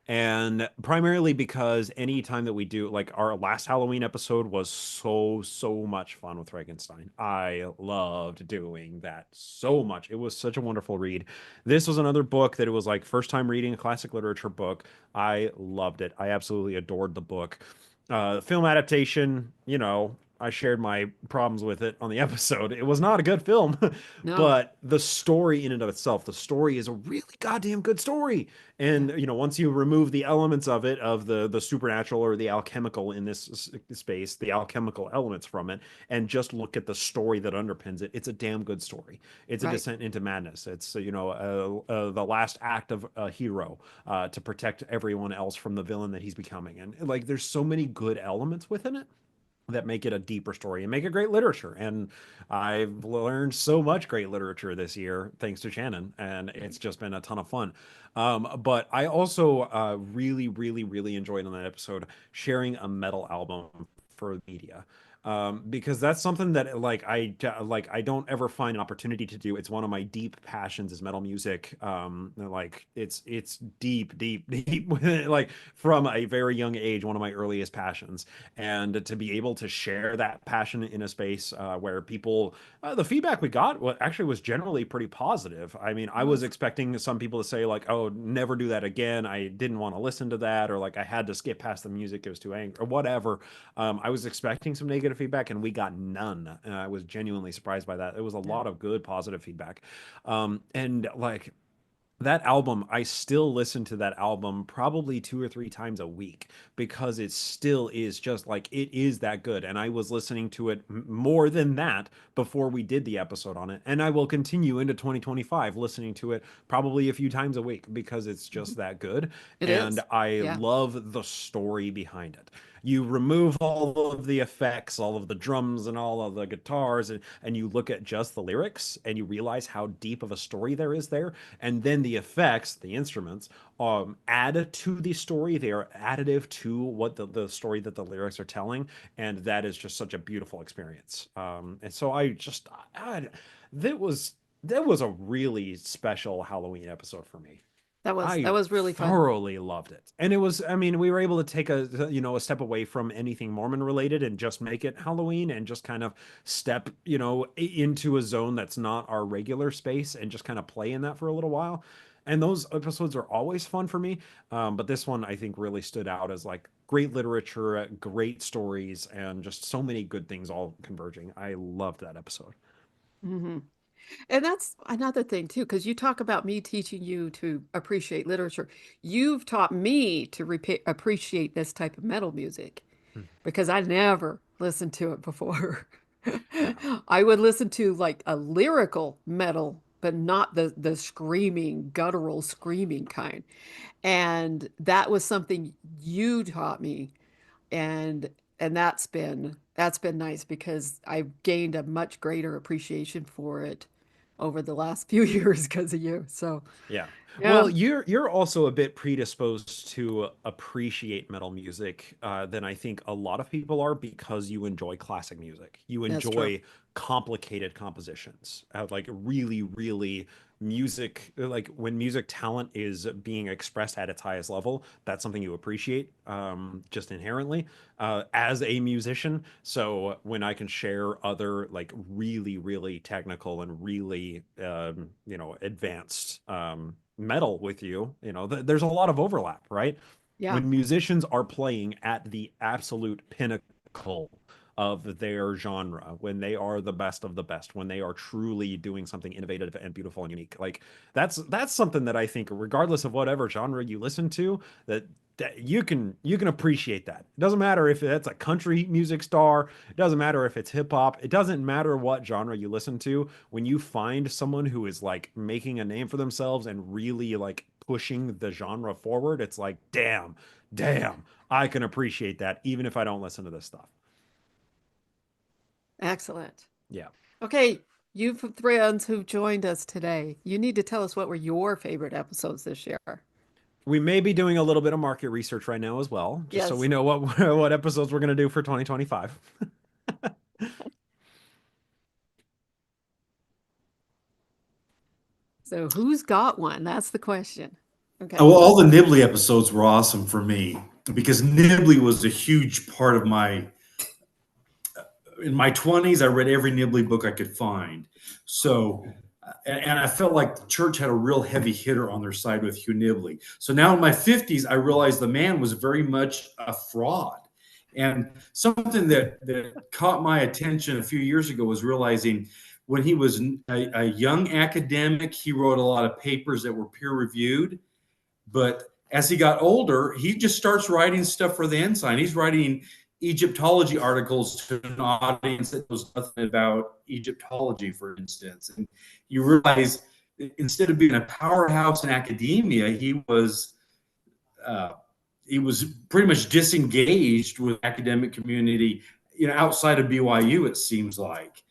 And primarily because anytime that we do, like our last Halloween episode was so much fun with Frankenstein. I loved doing that so much. It was such a wonderful read. This was another book that it was like first time reading a classic literature book. I loved it. I absolutely adored the book. Film adaptation, I shared my problems with it on the episode. It was not a good film, No. but the story in and of itself, the story is a really goddamn good story. Yeah. And once you remove the elements of it, of the supernatural or the alchemical in this space, the alchemical elements from it, and just look at the story that underpins it, it's a damn good story. It's a Right. descent into madness. It's the last act of a hero to protect everyone else from the villain that he's becoming, and like there's so many good elements within it that make it a deeper story and make it great literature. And I've learned so much great literature this year thanks to Shannon, and it's just been a ton of fun. But I also really, really, really enjoyed on that episode sharing a metal album for media. Because that's something that like I don't ever find an opportunity to do. It's one of my deep passions is metal music. Like it's deep, deep, deep, like from a very young age, one of my earliest passions, and to be able to share that passion in a space where people the feedback we got actually was generally pretty positive. I mean, I was Was. expecting some people to say like, oh, never do that again, I didn't want to listen to that, or like I had to skip past the music, it was too angry or whatever. I was expecting some negative feedback and we got none, and I was genuinely surprised by that. It was a Yeah. lot of good positive feedback. And like that album, I still listen to that album probably 2 or 3 times a week because it still is just like it is that good. And I was listening to it more than that before we did the episode on it. And I will continue into 2025 listening to it probably a few times a week because it's Mhm. just that good. It And is. I Yeah. love the story behind it. You remove all of the effects, all of the drums and all of the guitars, and you look at just the lyrics and you realize how deep of a story there is there, and then the effects, the instruments, add to the story. They are additive to what the story that the lyrics are telling, and that is just such a beautiful experience. And so that was that was a really special Halloween episode for me. That I was really fun. thoroughly loved it. And it was, I mean, we were able to take a step away from anything Mormon related and just make it Halloween and just kind of step, into a zone that's not our regular space and just kind of play in that for a little while. And those episodes are always fun for me. But this one I think really stood out as like great literature, great stories, and just so many good things all converging. I loved that episode. Hmm. And that's another thing too, because you talk about me teaching you to appreciate literature. You've taught me to appreciate this type of metal music Hmm. because I never listened to it before. Yeah. I would listen to like a lyrical metal, but not the screaming, guttural screaming kind. And that was something you taught me, and that's been nice because I've gained a much greater appreciation for it over the last few years because of you. So, Yeah. yeah, Well, you're also a bit predisposed to appreciate metal music than I think a lot of people are because you enjoy classic music. You that's true. enjoy complicated compositions, like really, really music. Like when music talent is being expressed at its highest level, that's something you appreciate just inherently as a musician. So when I can share other like really, really technical and really advanced metal with you, there's a lot of overlap, right? Yeah, When musicians are playing at the absolute pinnacle of their genre, when they are the best of the best, when they are truly doing something innovative and beautiful and unique, like that's something that I think, regardless of whatever genre you listen to, that you can appreciate that. It doesn't matter if that's a country music star, it doesn't matter if it's hip hop, it doesn't matter what genre you listen to. When you find someone who is like making a name for themselves and really like pushing the genre forward, it's like, damn, I can appreciate that even if I don't listen to this stuff. excellent. Yeah. Okay, you friends who've joined us today, you need to tell us what were your favorite episodes this year. We may be doing a little bit of market research right now as well, just so we Yes. know what what episodes we're going to do for 2025. So who's got one? That's the question. Okay. Well, all the Nibley episodes were awesome for me because Nibley was a huge part of my. In my 20s, I read every Nibley book I could find. So, and I felt like the church had a real heavy hitter on their side with Hugh Nibley. So now in my 50s, I realized the man was very much a fraud. And something that caught my attention a few years ago was realizing when he was a young academic, he wrote a lot of papers that were peer reviewed. But as he got older, he just starts writing stuff for the Ensign. He's writing Egyptology articles to an audience that knows nothing about Egyptology, for instance. And you realize instead of being a powerhouse in academia, uh, he was pretty much disengaged with academic community, outside of BYU. It seems like.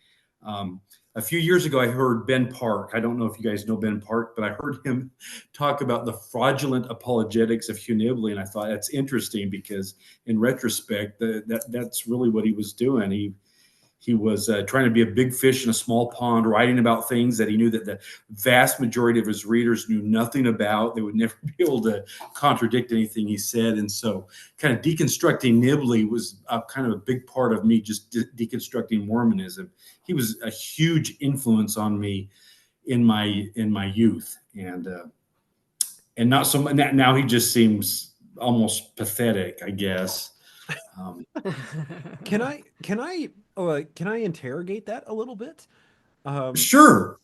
Um, a few years ago, I heard Ben Park. I don't know if you guys know Ben Park, but I heard him talk about the fraudulent apologetics of Hugh Nibley, and I thought that's interesting because, in retrospect, that's really what he was doing. He was trying to be a big fish in a small pond, writing about things that he knew that the vast majority of his readers knew nothing about. They would never be able to contradict anything he said. And so kind of deconstructing Nibley was kind of a big part of me just deconstructing Mormonism. He was a huge influence on me in my youth. And not so much now. He just seems almost pathetic, I guess. Um, Can I interrogate that a little bit? Um, sure.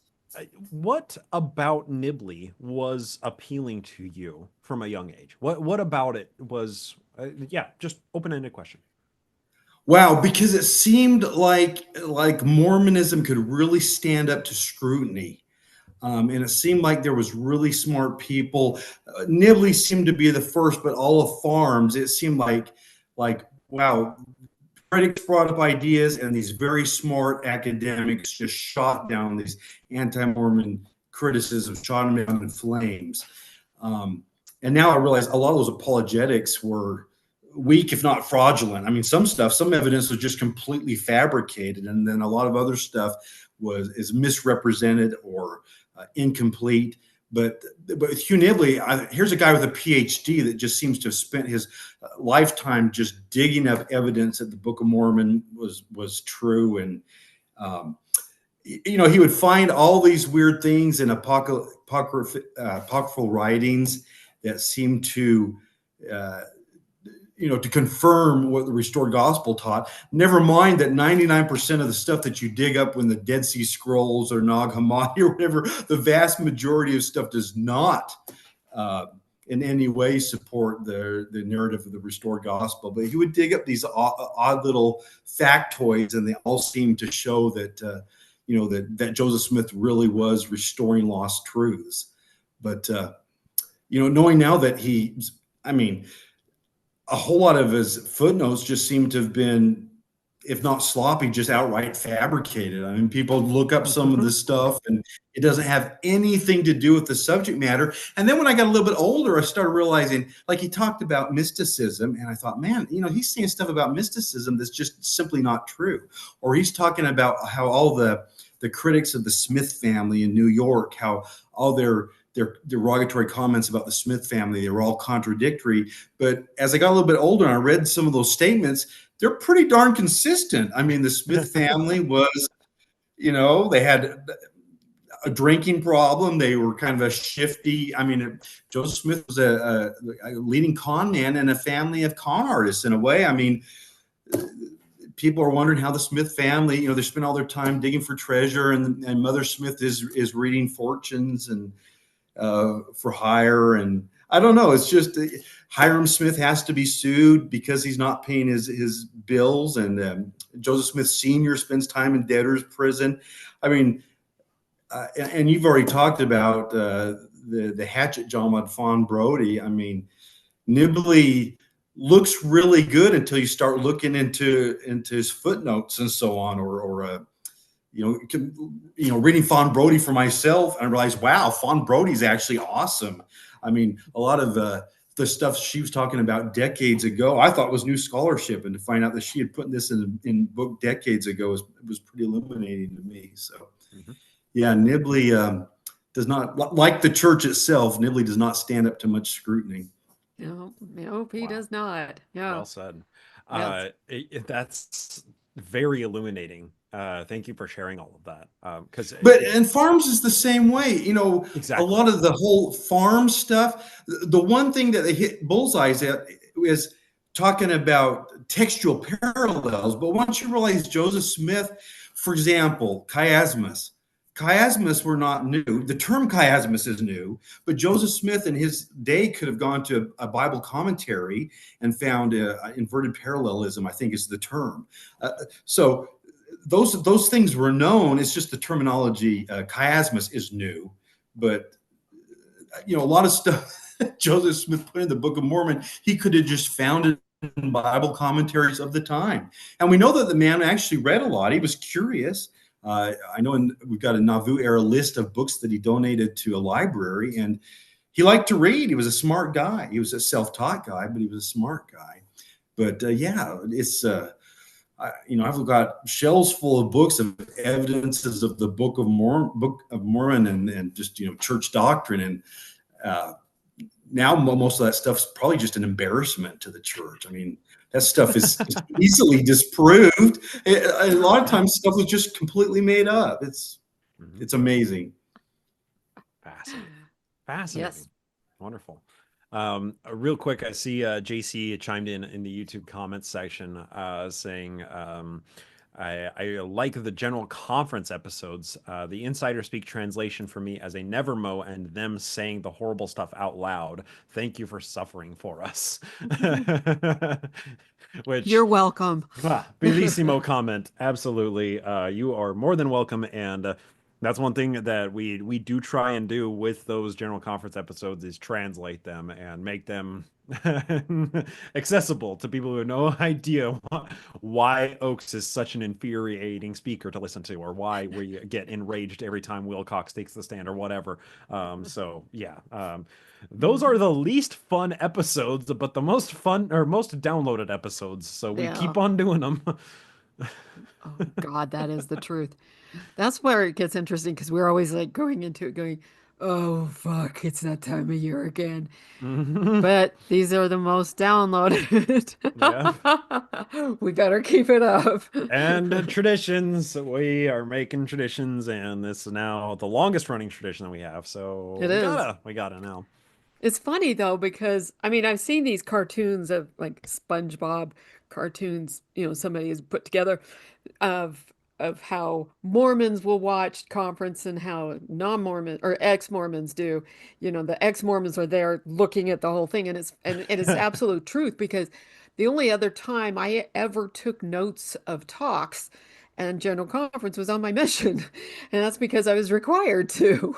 what about Nibley was appealing to you from a young age? What about it was? Yeah, just open-ended question. Wow, because it seemed like Mormonism could really stand up to scrutiny. And it seemed like there was really smart people. Nibley seemed to be the first, but all of Farms, it seemed like wow, critics brought up ideas, and these very smart academics just shot down these anti-Mormon criticisms, shot them down in flames. Um, and now I realize a lot of those apologetics were weak, if not fraudulent. I mean, some evidence was just completely fabricated, and then a lot of other stuff is misrepresented or incomplete. But Hugh Nibley, here's a guy with a PhD that just seems to have spent his lifetime just digging up evidence that the Book of Mormon was true, and um, he would find all these weird things in apocryphal writings that seemed to uh, to confirm what the restored gospel taught. Never mind that 99% of the stuff that you dig up in the Dead Sea Scrolls or Nag Hammadi or whatever, the vast majority of stuff does not in any way support the narrative of the restored gospel. But he would dig up these odd little factoids, and they all seem to show that that Joseph Smith really was restoring lost truths. But knowing now that I mean, a whole lot of his footnotes just seem to have been, if not sloppy, just outright fabricated. I mean, people look up some of this stuff and it doesn't have anything to do with the subject matter. And then when I got a little bit older, I started realizing, like, he talked about mysticism, and I thought, man, he's saying stuff about mysticism that's just simply not true. Or he's talking about how all the critics of the Smith family in New York, how all their derogatory comments about the Smith family, they were all contradictory. But as I got a little bit older and I read some of those statements, they're pretty darn consistent. I mean, the Smith family was, they had a drinking problem. They were kind of a shifty. I mean, Joseph Smith was a leading con man and a family of con artists in a way. I mean, people are wondering how the Smith family, they spend all their time digging for treasure, and Mother Smith is reading fortunes and for hire. And I don't know. It's just Hiram Smith has to be sued because he's not paying his bills, and Joseph Smith Sr. spends time in debtor's prison. I mean, and you've already talked about the hatchet job on Fawn Brody. I mean, Nibley looks really good until you start looking into his footnotes and so on, or reading Fawn Brody for myself, and I realized, wow, Fawn Brody's actually awesome. I mean, a lot of the stuff she was talking about decades ago, I thought was new scholarship, and to find out that she had put this in book decades ago was pretty illuminating to me. So, yeah, Nibley does not, like the church itself. Nibley does not stand up to much scrutiny. No, nope, he does not. Yeah. Well said. Yes. That's very illuminating. Thank you for sharing all of that. And Farms is the same way. Exactly. A lot of the whole farm stuff. The one thing that they hit bullseyes at is talking about textual parallels. But once you realize Joseph Smith, for example, chiasmus. Chiasmus were not new. The term chiasmus is new, but Joseph Smith in his day could have gone to a Bible commentary and found inverted parallelism, I think is the term. So those things were known. It's just the terminology chiasmus is new, but a lot of stuff Joseph Smith put in the Book of Mormon, he could have just found it in Bible commentaries of the time. And we know that the man actually read a lot. He was curious. I know we've got a Nauvoo era list of books that he donated to a library, and he liked to read. He was a smart guy. He was a self-taught guy, but he was a smart guy. But yeah, it's I've got shelves full of books of evidences of the Book of Mormon, and just church doctrine, and now most of that stuff's probably just an embarrassment to the church. I mean, that stuff is easily disproved. A lot of times, stuff was just completely made up. It's amazing. Fascinating. Yes. Wonderful. Real quick, I see JC chimed in the YouTube comments section saying I like the general conference episodes. The insider speak translation for me as a Nevermo and them saying the horrible stuff out loud. Thank you for suffering for us. Which, You're welcome. bellissimo comment. Absolutely. You are more than welcome. And that's one thing that we do try and do with those general conference episodes is translate them and make them accessible to people who have no idea why Oaks is such an infuriating speaker to listen to, or why we get enraged every time Wilcox takes the stand, or whatever. So yeah, those are the least fun episodes, but the most fun or most downloaded episodes. So we Yeah. keep on doing them. Oh God, that is the truth. That's where it gets interesting because we're always like going into it going, oh fuck, it's that time of year again. But these are the most downloaded. Yeah. We better keep it up. And traditions. We are making traditions, and this is now the longest running tradition that we have. So It is. we gotta now. It's funny though because I mean I've seen these cartoons of like SpongeBob cartoons, somebody has put together of how Mormons will watch conference and how non-Mormon or ex-Mormons do. The ex-Mormons are there looking at the whole thing and it is absolute truth because the only other time I ever took notes of talks and general conference was on my mission. And that's because I was required to.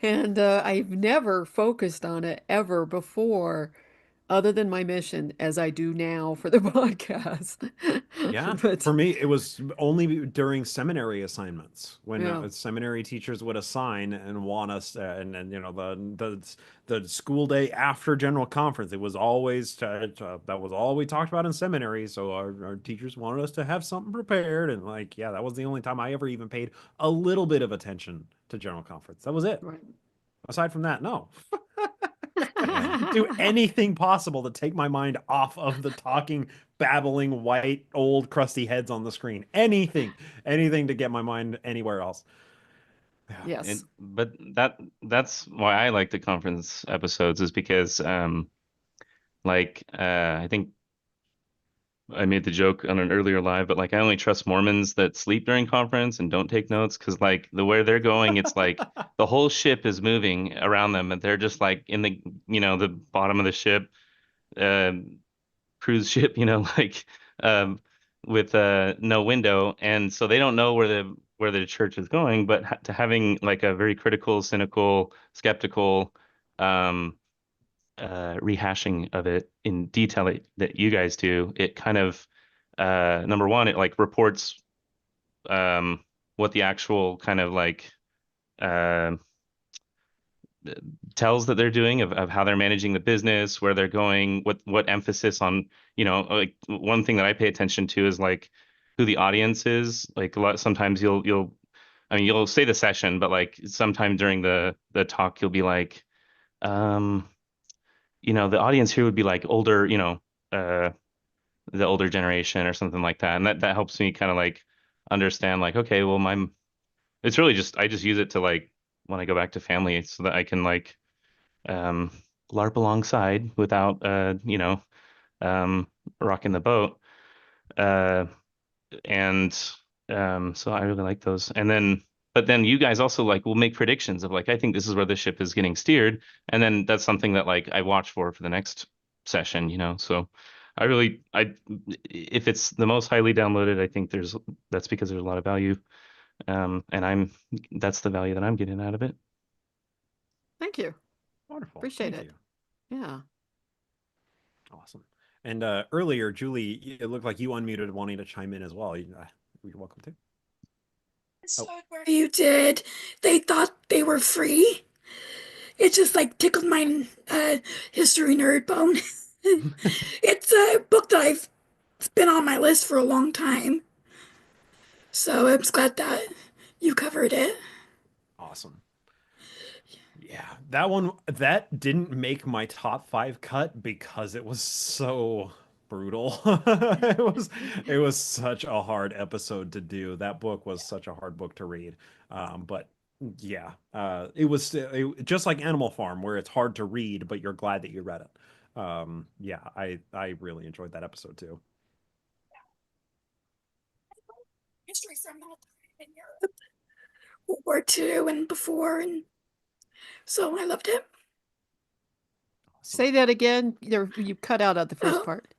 And I've never focused on it ever before, other than my mission, as I do now for the podcast. Yeah, But for me, it was only during seminary assignments when yeah, seminary teachers would assign and want us, and the school day after general conference. It was always that was all we talked about in seminary. So our teachers wanted us to have something prepared, and like, yeah, that was the only time I ever even paid a little bit of attention to general conference. That was it. right. Aside from that, no. Yeah. Do anything possible to take my mind off of the talking, babbling, white, old, crusty heads on the screen. Anything to get my mind anywhere else. Yeah. Yes. But that's why I like the conference episodes is because I think I made the joke on an earlier live, but like I only trust Mormons that sleep during conference and don't take notes because like the where they're going, it's like the whole ship is moving around them and they're just like in the bottom of the ship, uh, cruise ship, like um with no window, and so they don't know where the church is going, but to having like a very critical, cynical, skeptical rehashing of it in detail that you guys do, it kind of number one, it like reports what the actual kind of like uh, tells that they're doing of how they're managing the business, where they're going, what emphasis on, like one thing that I pay attention to is like who the audience is. Like a lot sometimes you'll say the session, but like sometime during the talk you'll be like, um, the audience here would be like older, the older generation or something like that. And that helps me kind of like understand like, okay, well, it's really just, I just use it to like, when I go back to family so that I can like, um, LARP alongside without, um, rocking the boat. Uh, and, so I really like those. But then you guys also like will make predictions of like, I think this is where the ship is getting steered. And then that's something that like I watch for the next session, so if it's the most highly downloaded, I think that's because there's a lot of value. And that's the value that I'm getting out of it. Thank you. Wonderful. Appreciate Thank it. you. Yeah. Awesome. And earlier, Julie, it looked like you unmuted wanting to chime in as well. You're welcome to. Where you did, they thought they were free. It just like tickled my history nerd bone. It's a book that it's been on my list for a long time. So I'm just glad that you covered it. Awesome. Yeah, that one that didn't make my top 5 cut because it was so brutal. It was such a hard episode to do. That book was such a hard book to read. But yeah, it was just like Animal Farm, where it's hard to read, but you're glad that you read it. Yeah, I really enjoyed that episode too. especially from that time in Europe, World War II and before, and so I loved it. Say that again. You cut out at the first Oh, part.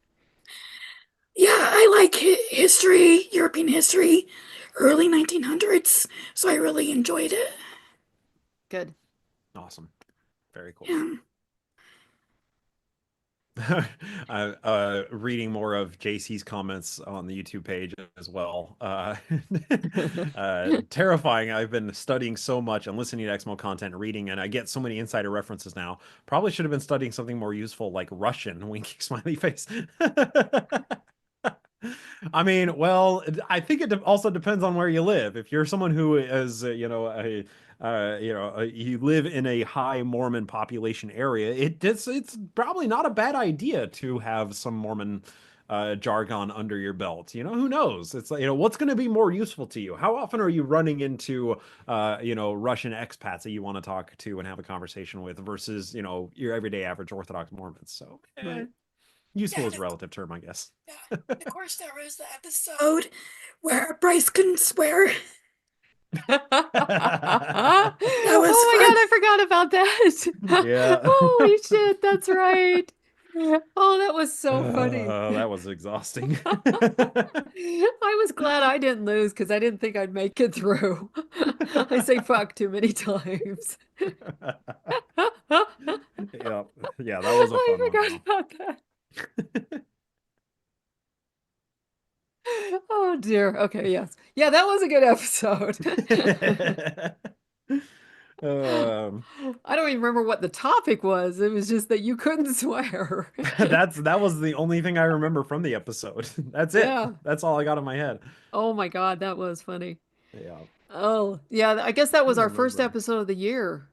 yeah, I like history, European history, early 1900s, so I really enjoyed it. Good. Awesome. Very cool. Yeah. Reading more of JC's comments on the YouTube page as well. Terrifying. I've been studying so much and listening to Exmo content and reading, and I get so many insider references now. Probably should have been studying something more useful like Russian, winky smiley face. I mean, well, I think it also depends on where you live. If you're someone who is, you live in a high Mormon population area, it's probably not a bad idea to have some Mormon jargon under your belt. Who knows? It's like, what's going to be more useful to you? How often are you running into, Russian expats that you want to talk to and have a conversation with versus, your everyday average Orthodox Mormons? So, Right. useful Yeah, is a relative term, I guess. yeah. Of course, there was the episode where Bryce couldn't swear. Oh That was my fun. God, I forgot about that. Yeah. Holy shit, that's right. Oh, that was so funny. That was exhausting. I was glad I didn't lose because I didn't think I'd make it through. I say fuck too many times. Yeah. Yeah, that was a I fun one forgot though. about that. Oh dear. Okay, yes. Yeah, that was a good episode. Um, I don't even remember what the topic was. It was just that you couldn't swear. that was the only thing I remember from the episode. That's it. Yeah. That's all I got in my head. Oh my God, that was funny. Yeah. Oh, yeah, I guess that I was our first remember. episode of the year.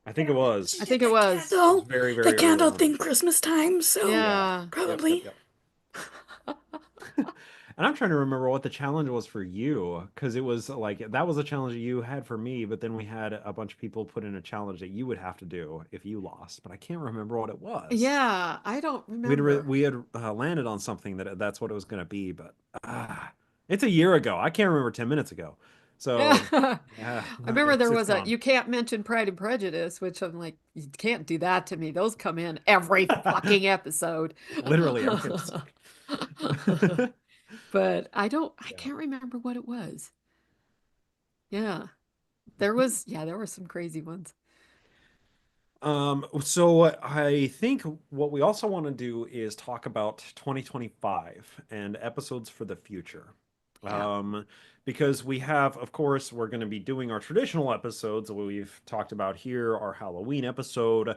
I think it I was. think it was. It was very, The very early candle on. thing, Christmas time. So Yeah. Yeah. Yep, probably. yep. And I'm trying to remember what the challenge was for you, because it was like that was a challenge that you had for me, but then we had a bunch of people put in a challenge that you would have to do if you lost, but I can't remember what it was. Yeah, I don't remember. We had landed on something that's what it was going to be, but it's a year ago. I can't remember 10 minutes ago. So I remember there it's was a gone. you can't mention Pride and Prejudice, which I'm like, you can't do that to me. Those come in every fucking episode. Literally every episode. But I Yeah. can't remember what it was. Yeah. There were some crazy ones. So I think what we also want to do is talk about 2025 and episodes for the future. Yeah. Because we have, of course, we're going to be doing our traditional episodes that we've talked about here, our Halloween episode.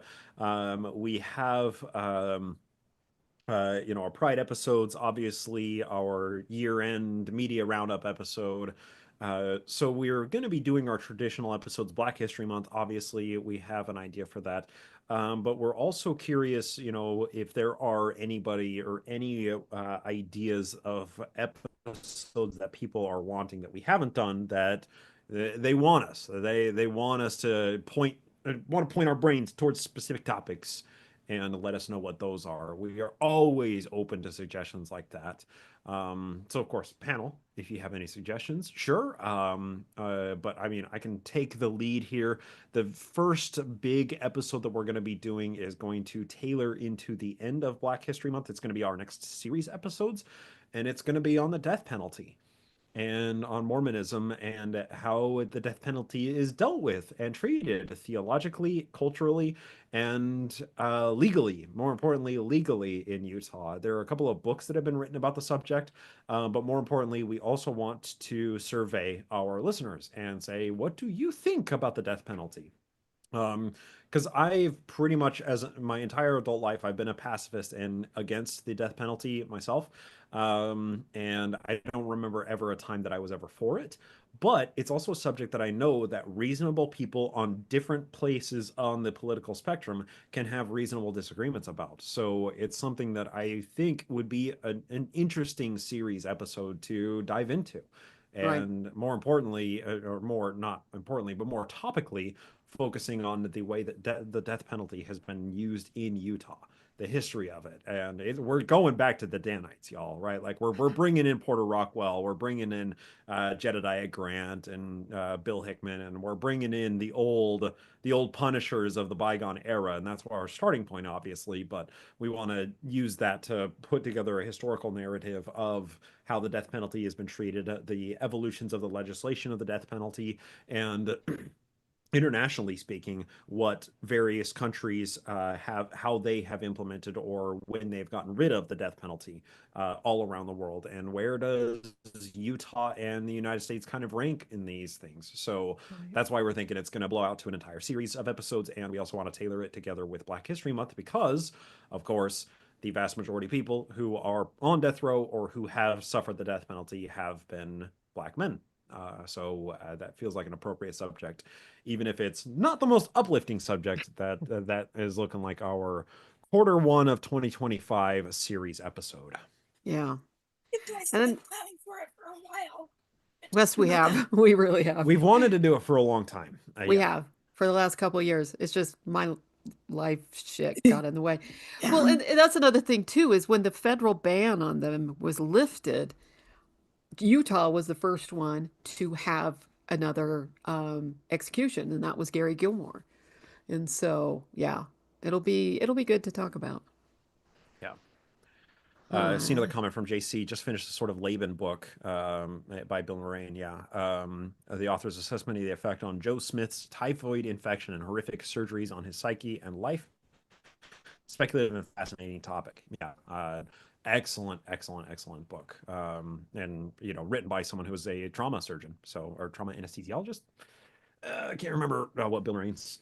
We have our Pride episodes, obviously, our year-end media roundup episode. So we're going to be doing our traditional episodes. Black History Month, obviously, we have an idea for that. But we're also curious, if there are anybody or any ideas of episodes that people are wanting that we haven't done that they want us. They want us to want to point our brains towards specific topics and let us know what those are. We are always open to suggestions like that. So of course, panel, if you have any suggestions, sure. But I mean, I can take the lead here. The first big episode that we're going to be doing is going to tailor into the end of Black History Month. It's going to be our next series episodes, and it's going to be on the death penalty and on Mormonism and how the death penalty is dealt with and treated theologically, culturally, and legally. More importantly, legally in Utah. There are a couple of books that have been written about the subject, but more importantly, we also want to survey our listeners and say, what do you think about the death penalty? Because I've pretty much, as my entire adult life, I've been a pacifist and against the death penalty myself. And I don't remember ever a time that I was ever for it. But it's also a subject that I know that reasonable people on different places on the political spectrum can have reasonable disagreements about. So it's something that I think would be an interesting series episode to dive into. Right. And more importantly, or more not importantly, but more topically, focusing on the way that the death penalty has been used in Utah. the history of it. And we're going back to the Danites, y'all, right? Like we're bringing in Porter Rockwell, we're bringing in Jedediah Grant and Bill Hickman, and we're bringing in the old Punishers of the bygone era, and that's our starting point, obviously. But we want to use that to put together a historical narrative of how the death penalty has been treated, the evolutions of the legislation of the death penalty, and internationally speaking, what various countries how they have implemented or when they've gotten rid of the death penalty all around the world, and where does Utah and the United States kind of rank in these things. So that's why we're thinking it's going to blow out to an entire series of episodes, and we also want to tailor it together with Black History Month because, of course, the vast majority of people who are on death row or who have suffered the death penalty have been Black men. So that feels like an appropriate subject, even if it's not the most uplifting subject. That is looking like our quarter 1 of 2025 series episode. Yeah. You guys And have then, been planning for it for a while. yes, we have. We really have. We've wanted to do it for a long time. We Yeah. have for the last couple of years. It's just my life shit got in the way. Well, Yeah. and that's another thing too, is when the federal ban on them was lifted, Utah was the first one to have another execution, and that was Gary Gilmore. And so, yeah, it'll be good to talk about. Yeah. See another Uh, comment from JC. Just finished the sort of Laban book by Bill Moraine. Yeah. The author's assessment of the effect on Joe Smith's typhoid infection and horrific surgeries on his psyche and life. Speculative and fascinating topic. Yeah. Excellent, excellent, excellent book. And written by someone who was a trauma surgeon, or trauma anesthesiologist. I can't remember what Bill Moraine's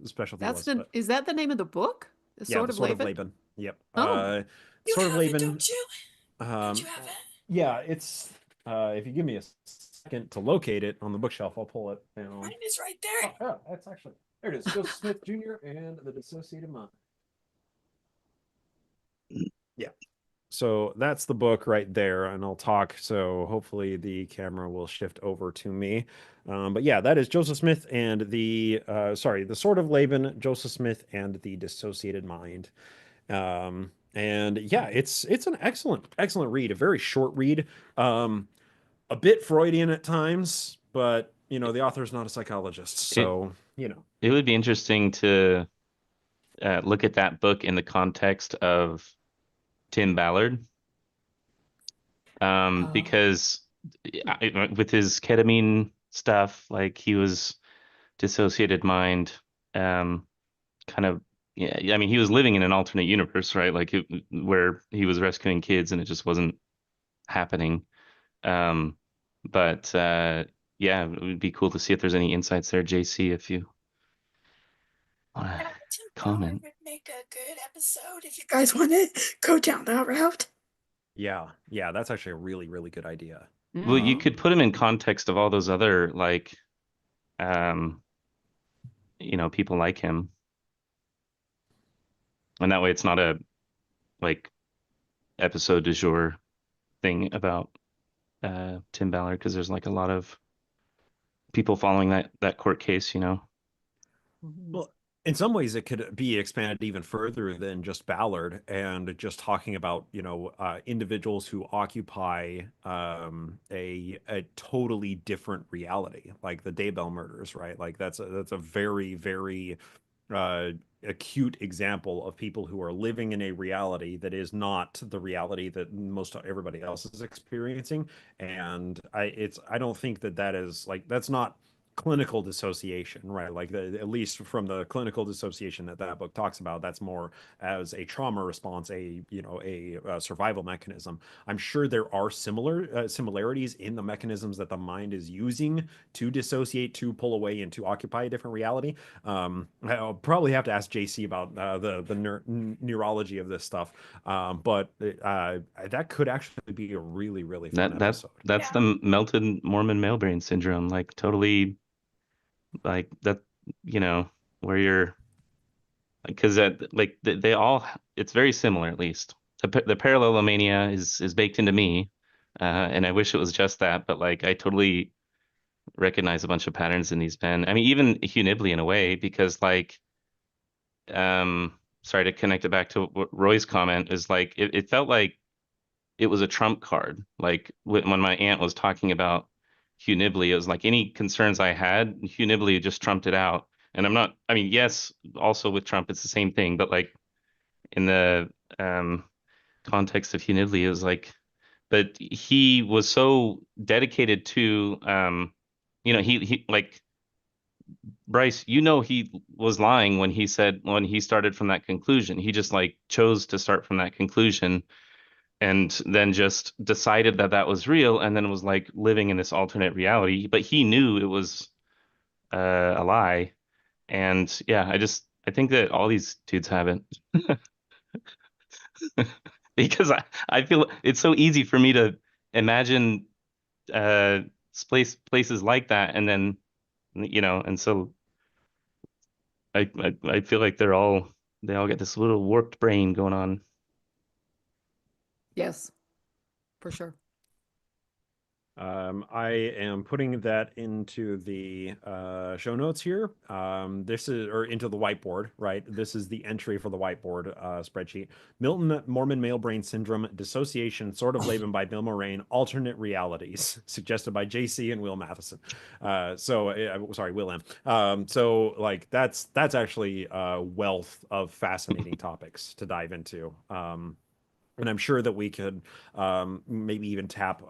specialty was, but is that the name of the book? The yeah, Sword the of Sword of Laban? Laban. Yep. Oh, You Sword of have it, Laban. don't you? Don't you have it? Yeah, it's if you give me a second to locate it on the bookshelf, I'll pull it down. Mine is right there. Oh, yeah, that's actually there. It is. Joseph Smith Jr. and the Dissociated Mind. Yeah. So that's the book right there, and I'll talk. So hopefully the camera will shift over to me. But yeah, that is Joseph Smith and the Sword of Laban, Joseph Smith and the Dissociated Mind. And yeah, it's an excellent read, a very short read, a bit Freudian at times, but the author's not a psychologist, It so it would be interesting to look at that book in the context of Tim Ballard, oh, because with his ketamine stuff, like he was dissociated mind, kind of, yeah. I mean, he was living in an alternate universe, right? Like where he was rescuing kids and it just wasn't happening. Um, but yeah, it would be cool to see if there's any insights there, JC, if you want to Tim Ballard comment. would make a good episode if you guys want to go down that route. yeah, that's actually a really, really good idea. Well, you mm. could put him in context of all those other like, um, people like him, and that way it's not a like episode du jour thing about Tim Ballard, because there's like a lot of people following that court case, Well, in some ways, it could be expanded even further than just Ballard and just talking about, individuals who occupy a totally different reality, like the Daybell murders, right? Like that's a very, very uh, acute example of people who are living in a reality that is not the reality that most everybody else is experiencing. And I don't think that is like that's not clinical dissociation, right? Like at least from the clinical dissociation that book talks about, that's more as a trauma response, a survival mechanism. I'm sure there are similarities in the mechanisms that the mind is using to dissociate, to pull away, and to occupy a different reality. I'll probably have to ask JC about the neurology of this stuff, but that could actually be a really, really fun that that episode. that's the melted Mormon male brain syndrome, like totally, like that, where you're, because that, like they all, it's very similar. At least the parallelomania is baked into me, and I wish it was just that, but like I totally recognize a bunch of patterns in these men. I mean, even Hugh Nibley in a way, because like, sorry to connect it back to what Roy's comment is like it felt like it was a trump card. Like when my aunt was talking about Hugh Nibley, it was like any concerns I had, Hugh Nibley just trumped it out. And I'm not, I mean, yes, also with Trump, it's the same thing, but like in the context of Hugh Nibley, it was like, but he was so dedicated to, he like Bryce, he was lying when he said when he started from that conclusion. He just like chose to start from that conclusion and then just decided that that was real and then was like living in this alternate reality. But he knew it was a lie. And yeah, I think that all these dudes have it because I feel it's so easy for me to imagine uh places like that and then and so I feel like they all get this little warped brain going on. Yes, for sure. I am putting that into the show notes here. This is, or into the whiteboard, right? This is the entry for the whiteboard spreadsheet. Milton Mormon male brain syndrome, dissociation, sort of labeled by Bill Moraine, alternate realities, suggested by JC and Will Matheson. Sorry, Will M. So like that's actually a wealth of fascinating topics to dive into. And I'm sure that we could maybe even tap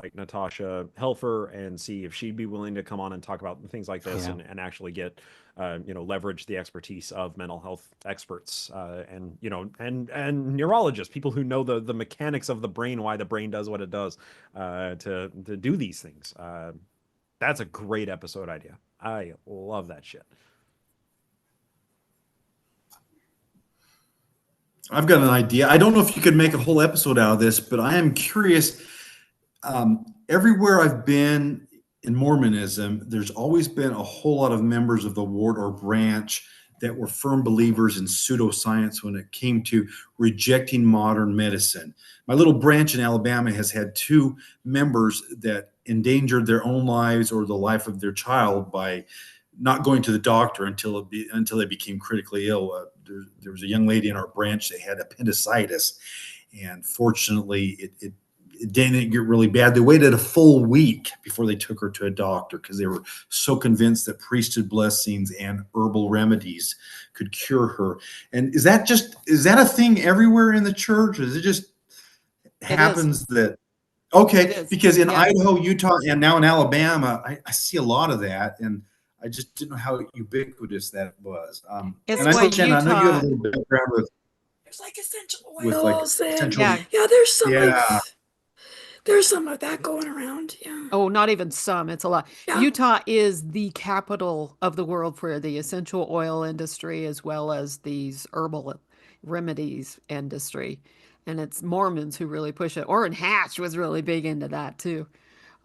like Natasha Helfer and see if she'd be willing to come on and talk about things like this and actually get leverage the expertise of mental health experts and and neurologists, people who know the mechanics of the brain, why the brain does what it does to do these things. That's a great episode idea. I love that shit. I've got an idea. I don't know if you could make a whole episode out of this, but I am curious. Everywhere I've been in Mormonism, there's always been a whole lot of members of the ward or branch that were firm believers in pseudoscience when it came to rejecting modern medicine. My little branch in Alabama has had two members that endangered their own lives or the life of their child by not going to the doctor until they became critically ill. There was a young lady in our branch that had appendicitis, and fortunately, it didn't get really bad. They waited a full week before they took her to a doctor because they were so convinced that priesthood blessings and herbal remedies could cure her. And is that a thing everywhere in the church? Or is it just happens that? Okay, because in Idaho, Utah, and now in Alabama, I see a lot of that, and I just didn't know how ubiquitous that was. It's and I why know, Shannon, I know you have a Utah. little background with There's like essential like oils and essential. Yeah. there's some Yeah. there's some of that going around. Yeah. Oh, not even some. It's a lot. Yeah. Utah is the capital of the world for the essential oil industry as well as these herbal remedies industry. And it's Mormons who really push it. Orrin Hatch was really big into that too.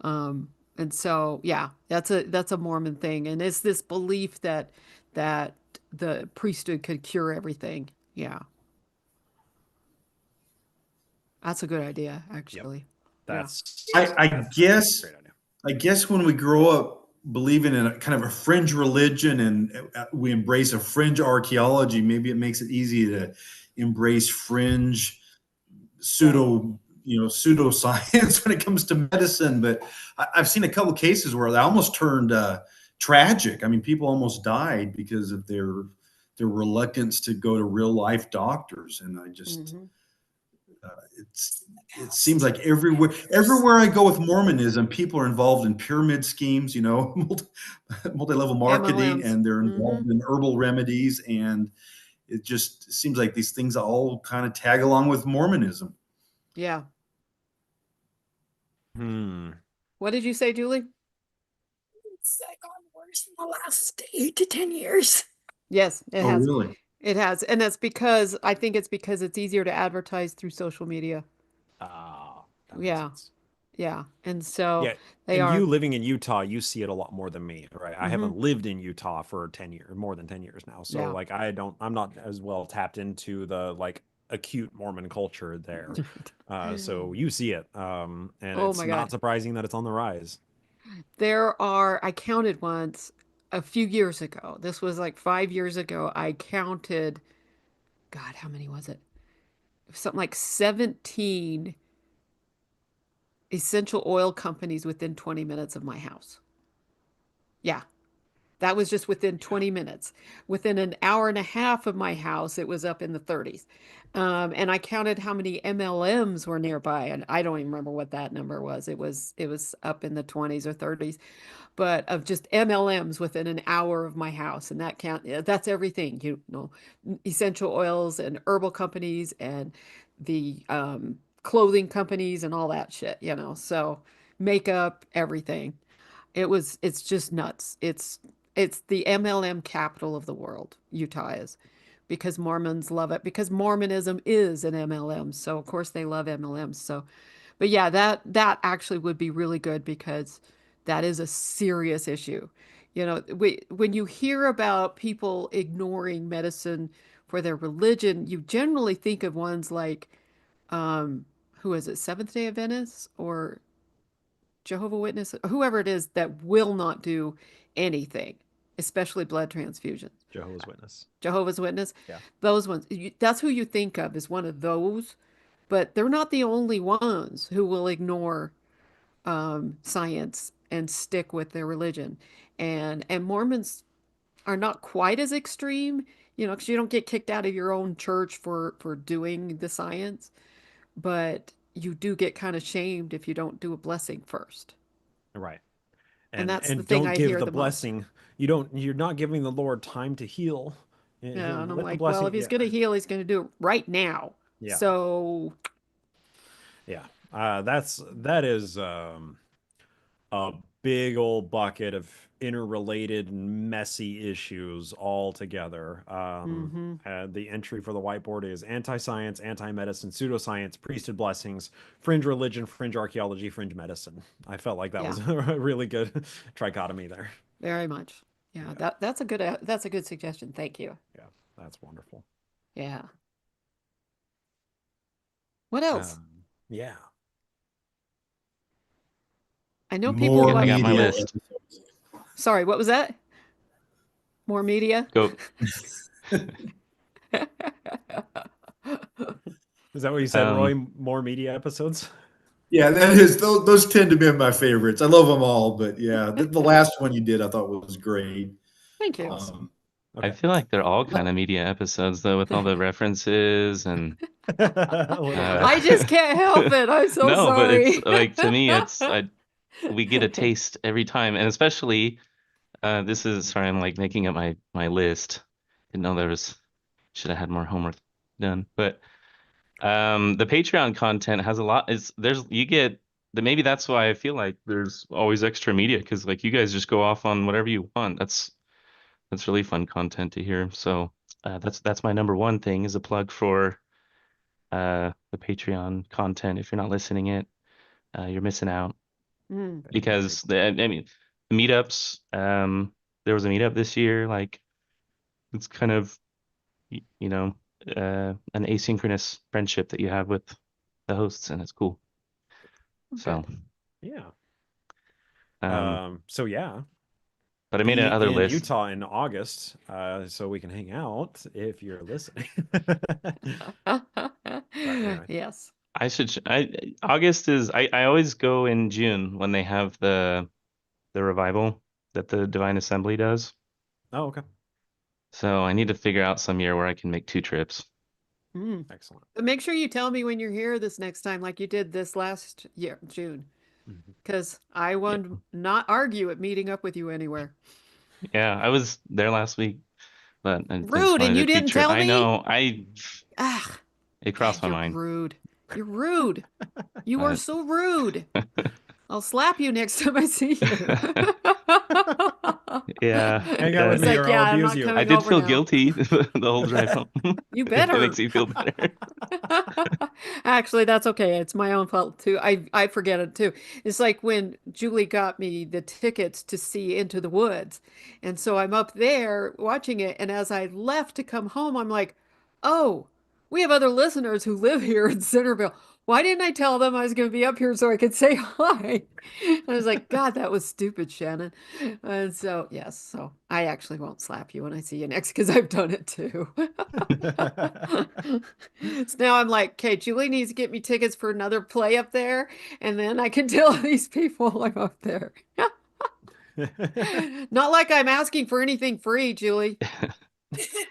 And so, yeah, that's a Mormon thing. And it's this belief that the priesthood could cure everything. Yeah. That's a good idea, actually. That's I guess great idea. I guess when we grow up believing in a kind of a fringe religion and we embrace a fringe archaeology, maybe it makes it easy to embrace fringe pseudoscience when it comes to medicine. But I've seen a couple of cases where they almost turned tragic. I mean, people almost died because of their reluctance to go to real life doctors. And I just it seems like everywhere I go with Mormonism, people are involved in pyramid schemes, multi-level marketing, MLMs. and they're involved in herbal remedies, and it just seems like these things all kind of tag along with Mormonism. Yeah. What did you say, Julie? It's gone worse in the last 8 to 10 years. Yes, it Oh, has. really? It has. And that's because I think it's because it's easier to advertise through social media. That makes Yeah. sense. Yeah. And so Yeah, they and are. you living in Utah, you see it a lot more than me, right? I haven't lived in Utah for 10 years, more than 10 years now. So Yeah. like I'm not as well tapped into the like acute Mormon culture there. So you see it. And Oh it's my not God. surprising that it's on the rise. I counted once a few years ago. This was like 5 years ago. I counted God, how many was it? Something like 17 essential oil companies within 20 minutes of my house. Yeah, that was just within Yeah. 20 minutes. Within an hour and a half of my house, it was up in the 30s. And I counted how many MLMs were nearby, and I don't even remember what that number was. It was up in the 20s or 30s, but of just MLMs within an hour of my house, and that's everything, essential oils and herbal companies and the clothing companies and all that shit, So makeup, everything. It's just nuts. It's the MLM capital of the world, Utah is, because Mormons love it, because Mormonism is an MLM. So of course they love MLMs. So, but yeah, that actually would be really good because that is a serious issue. When you hear about people ignoring medicine for their religion, you generally think of ones like who is it, Seventh Day Adventists or Jehovah Witness, whoever it is that will not do anything, especially blood transfusions. Jehovah's Witness. Jehovah's Witness, Yeah. those ones, that's who you think of as one of those, but they're not the only ones who will ignore science and stick with their religion. And Mormons are not quite as extreme, because you don't get kicked out of your own church for doing the science, but you do get kind of shamed if you don't do a blessing first. Right. And And that's the and thing don't I give hear the the most. blessing. You're not giving the Lord time to heal. Yeah, and I'm Let the like, well, blessing. if he's Yeah. going to heal, he's going to do it right now. Yeah. So, Yeah. That is a big old bucket of interrelated messy issues all together. hmm The entry for the whiteboard is anti-science, anti-medicine, pseudoscience, priesthood blessings, fringe religion, fringe archaeology, fringe medicine. I felt like that yeah, was a really good trichotomy there. very much. Yeah, Yeah. that's a good suggestion. Thank you. Yeah. That's wonderful. Yeah. What else? Yeah. I know people More I love. got my media list. episodes. Sorry, what was that? More media? Go. Is that what you said, Roy? Um, More media episodes? Yeah, that is those tend to be my favorites. I love them all, but yeah, the last one you did I thought was great. Thank you. Awesome. Um, I Okay. feel like they're all kind of media episodes though, with all the references and A little bit. I just can't help it. I'm so no, but it's sorry. like to me, we get a taste every time, and especially this is sorry, I'm like making up my list. Didn't know there was should have had more homework done, but the Patreon content has a lot. Is there's you get the maybe that's why I feel like there's always extra media because like you guys just go off on whatever you want. That's really fun content to hear. So that's my number one thing is a plug for the Patreon content. If you're not listening it, you're missing out Mm, because I mean the meetups. There was a meetup this year. Like it's kind of you know an asynchronous friendship that you have with the hosts, and it's cool. good. So Yeah. um, So yeah, but I made be another in list. Utah in August, so we can hang out if you're listening. But anyway, Yes. August is I always go in June when they have the revival that the Divine Assembly does. oh, okay, So I need to figure out some year where I can make two trips. Mm. excellent. But make sure you tell me when you're here this next time, like you did this last year, June, Mhm. because I Yeah. would not argue at meeting up with you anywhere. Yeah, I was there last week, but I just Rude, and wanted you to keep didn't trip. tell I me? know, Ah, it crossed God, my you're mind, rude. You're rude. You are but so rude. I'll slap you next time I see you. yeah, Hang out with He's me, like, or I'll yeah, I'm abuse not you. I coming did over feel now. guilty the whole drive home. You If that better. makes you feel better. Actually, that's okay. It's my own fault too. I forget it too. It's like when Julie got me the tickets to see Into the Woods. And so I'm up there watching it, and as I left to come home, I'm like, "Oh, we have other listeners who live here in Centerville. Why didn't I tell them I was going to be up here so I could say hi? I was like, God, that was stupid, Shannon. And so, yes, so I actually won't slap you when I see you next because I've done it too. So now I'm like, okay, Julie needs to get me tickets for another play up there, and then I can tell these people I'm up there. Not like I'm asking for anything free, Julie.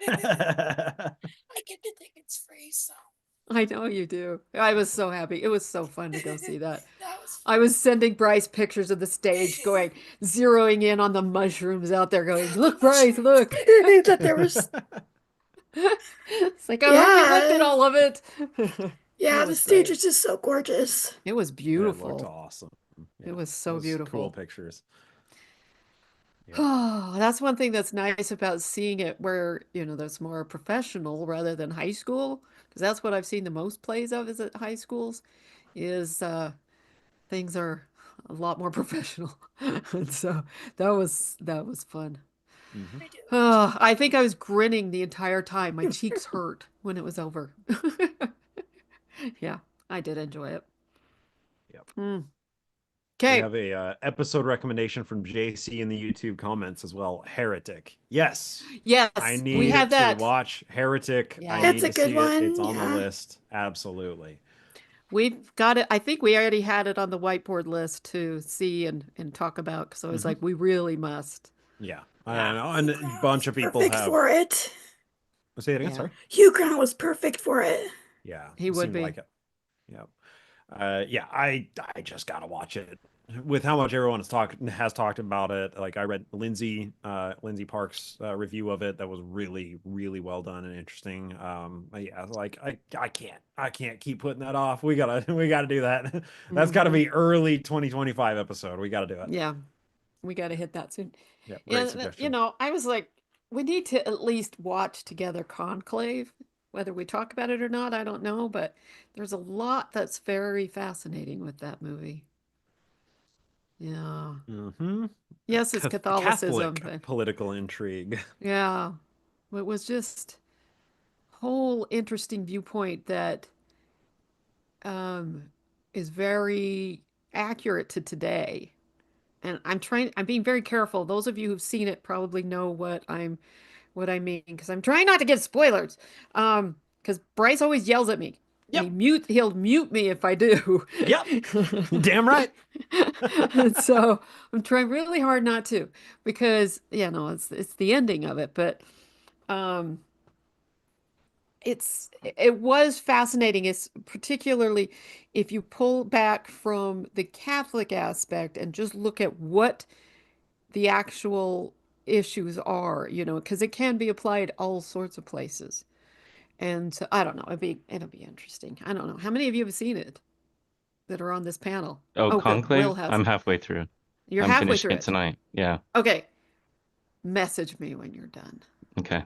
I get the tickets free, so I know you do. I was so happy. It was so fun to go see that. that was I was sending Bryce pictures of the stage going, zeroing in on the mushrooms out there going, look, Bryce, look. that there was It's like, I hope you looked at all of it. yeah, It the was stage great. is just so gorgeous. It was It looked beautiful. awesome. It Yeah, was it so was cool beautiful. pictures. Yep. Oh, that's one thing that's nice about seeing it where, that's more professional rather than high school. Because that's what I've seen the most plays of is at high schools, is things are a lot more professional. And so that was fun. Mhm. I do. Oh, I think I was grinning the entire time. My cheeks hurt when it was over. Yeah, I did enjoy it. Yep. We Okay. have a episode recommendation from JC in the YouTube comments as well. Heretic. Yes, I Yes, we need had to that. watch Heretic. I Yeah. That's need a to good see it. It's one. on the Yeah. list. Absolutely. We've got it. I think we already had it on the whiteboard list to see and talk about because I was Hmm. like, we really must. Yeah, Yeah. and Hugh a Grant bunch was of people perfect have. for it. Say it again. Yeah, Sorry. Hugh Grant was perfect for it. Yeah, he it would seemed be. like it. Yeah. Yeah, I just gotta watch it. With how much everyone has talked about it, like I read Lindsay Park's review of it that was really really well done and interesting. Yeah, like I can't keep putting that off. We gotta we gotta do that. That's gotta Hmm. be early 2025 episode. We gotta do it. Yeah, we got to hit that soon. Yeah, great And, suggestion. I was like, we need to at least watch together Conclave. Whether we talk about it or not, I don't know, but there's a lot that's very fascinating with that movie. Yeah. Mm-hmm. Yes, it's Catholicism, Catholic but political intrigue. yeah, it was just whole interesting viewpoint that um, is very accurate to today. And I'm being very careful. Those of you who've seen it probably know what I mean, because I'm trying not to give spoilers. Because Bryce always yells at me, and Yep. he'll mute me if I do. Yep. Damn right. And so I'm trying really hard not to, because no, it's the ending of it, but um, it was fascinating. It's particularly if you pull back from the Catholic aspect and just look at what the actual issues are, because it can be applied all sorts of places. And so, I don't know, it'll be interesting. I don't know. How many of you have seen it that are on this panel? Oh, Oh, good. Will Conclave? has. I'm halfway through. You're I'm halfway finishing through it it. tonight. Yeah. Okay. Message me when you're done. Okay.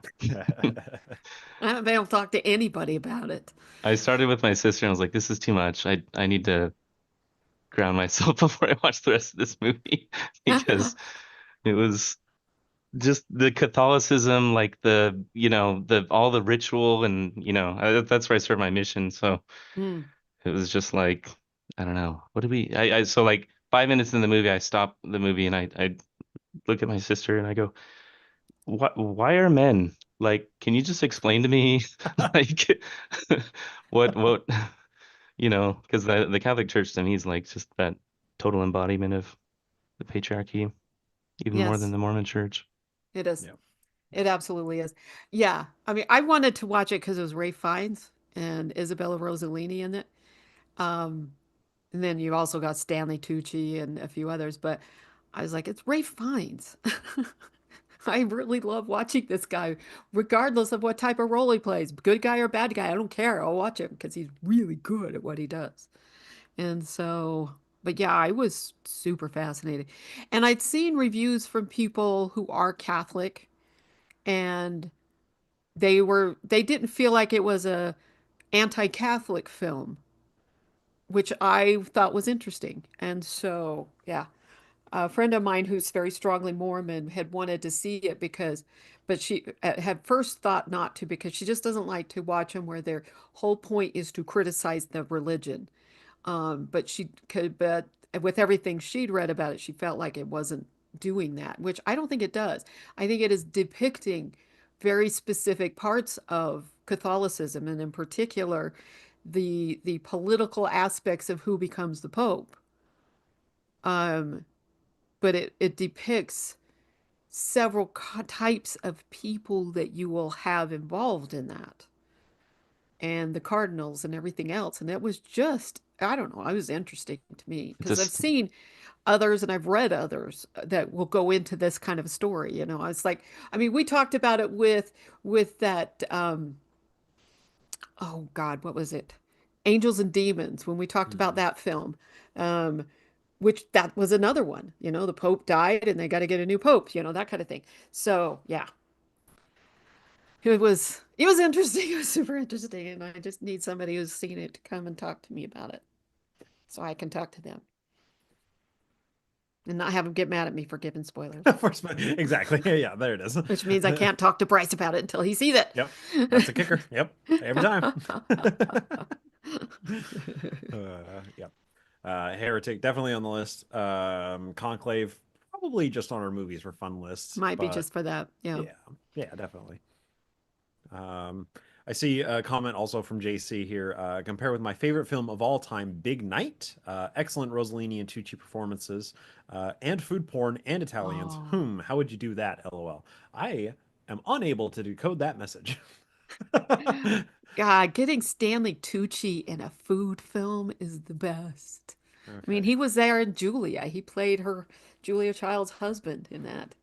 I haven't been able to talk to anybody about it. I started with my sister and I was like, this is too much. I need to ground myself before I watch the rest of this movie because it was just the Catholicism, like the all the ritual and that's where I served my mission. So Hmm. it was just like, I don't know. What did we so like 5 minutes in the movie, I stop the movie and I look at my sister and I go, why are men like, can you just explain to me like what because the Catholic Church to me is like just that total embodiment of the patriarchy, even more than Yes, the Mormon Church. it is. Yep. It absolutely is. Yeah. I mean, I wanted to watch it because it was Ray Fiennes and Isabella Rossellini in it. Um, and then you also got Stanley Tucci and a few others, but I was like, it's Ray Fiennes. I really love watching this guy, regardless of what type of role he plays, good guy or bad guy. I don't care. I'll watch him because he's really good at what he does. And so, but yeah, I was super fascinated. And I'd seen reviews from people who are Catholic and they didn't feel like it was a anti-Catholic film, which I thought was interesting. And so, yeah, a friend of mine who's very strongly Mormon had wanted to see it but she had first thought not to because she just doesn't like to watch them where their whole point is to criticize the religion. But she could, but with everything she'd read about it, she felt like it wasn't doing that, which I don't think it does. I think it is depicting very specific parts of Catholicism, and in particular, the political aspects of who becomes the Pope. Um, but it depicts several types of people that you will have involved in that, and the cardinals and everything else. And it was just, I don't know, it was interesting to me It's because I've just seen others and I've read others that will go into this kind of story. You know, it's like, I mean, we talked about it with that oh God, what was it? Angels and Demons, when we talked about Mhm. that film. Um, which that was another one, you know, the Pope died and they got to get a new Pope, you know, that kind of thing. So yeah, it was interesting. It was super interesting, and I just need somebody who's seen it to come and talk to me about it so I can talk to them and not have them get mad at me for giving spoilers, First, exactly. Yeah, there it is. which means I can't talk to Bryce about it until he sees it. Yep, that's a kicker. Yep, every time. Yep. Heretic definitely on the list. Conclave probably just on our movies for fun lists, Might be but just for that. Yeah. yeah, yeah, definitely. Um, I see a comment also from JC here. Compare with my favorite film of all time, Big Night. Excellent Rossellini and Tucci performances, and food porn and Italians. Oh, How would you do that? LOL. I am unable to decode that message. God, getting Stanley Tucci in a food film is the best. I mean, Okay. he was there in Julia. He played her Julia Child's husband in that.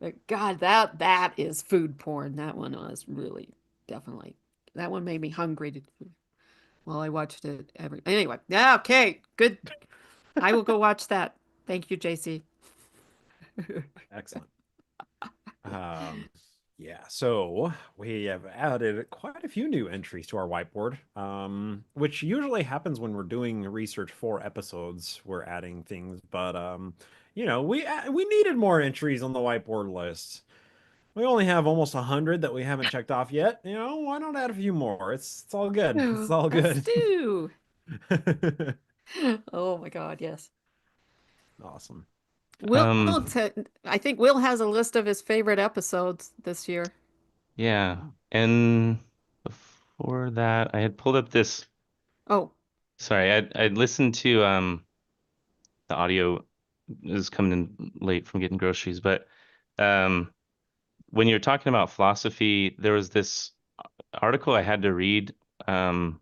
But God, that is food porn. That one was really definitely. That one made me hungry while I watched it anyway. Yeah, okay, good. I will go watch that. Thank you, JC. Excellent. Um, yeah, so we have added quite a few new entries to our whiteboard, which usually happens when we're doing research for episodes. We're adding things, but we needed more entries on the whiteboard list. We only have almost 100 that we haven't checked off yet. You know, why not add a few more? It's all good. It's Oh, all let's good. do. Oh my God, yes. Awesome. Will, I think Will has a list of his favorite episodes this year. yeah. Oh. And before that, I had pulled up this. Oh, Sorry, I'd listened to the audio is coming in late from getting groceries, but um when you're talking about philosophy, there was this article I had to read, um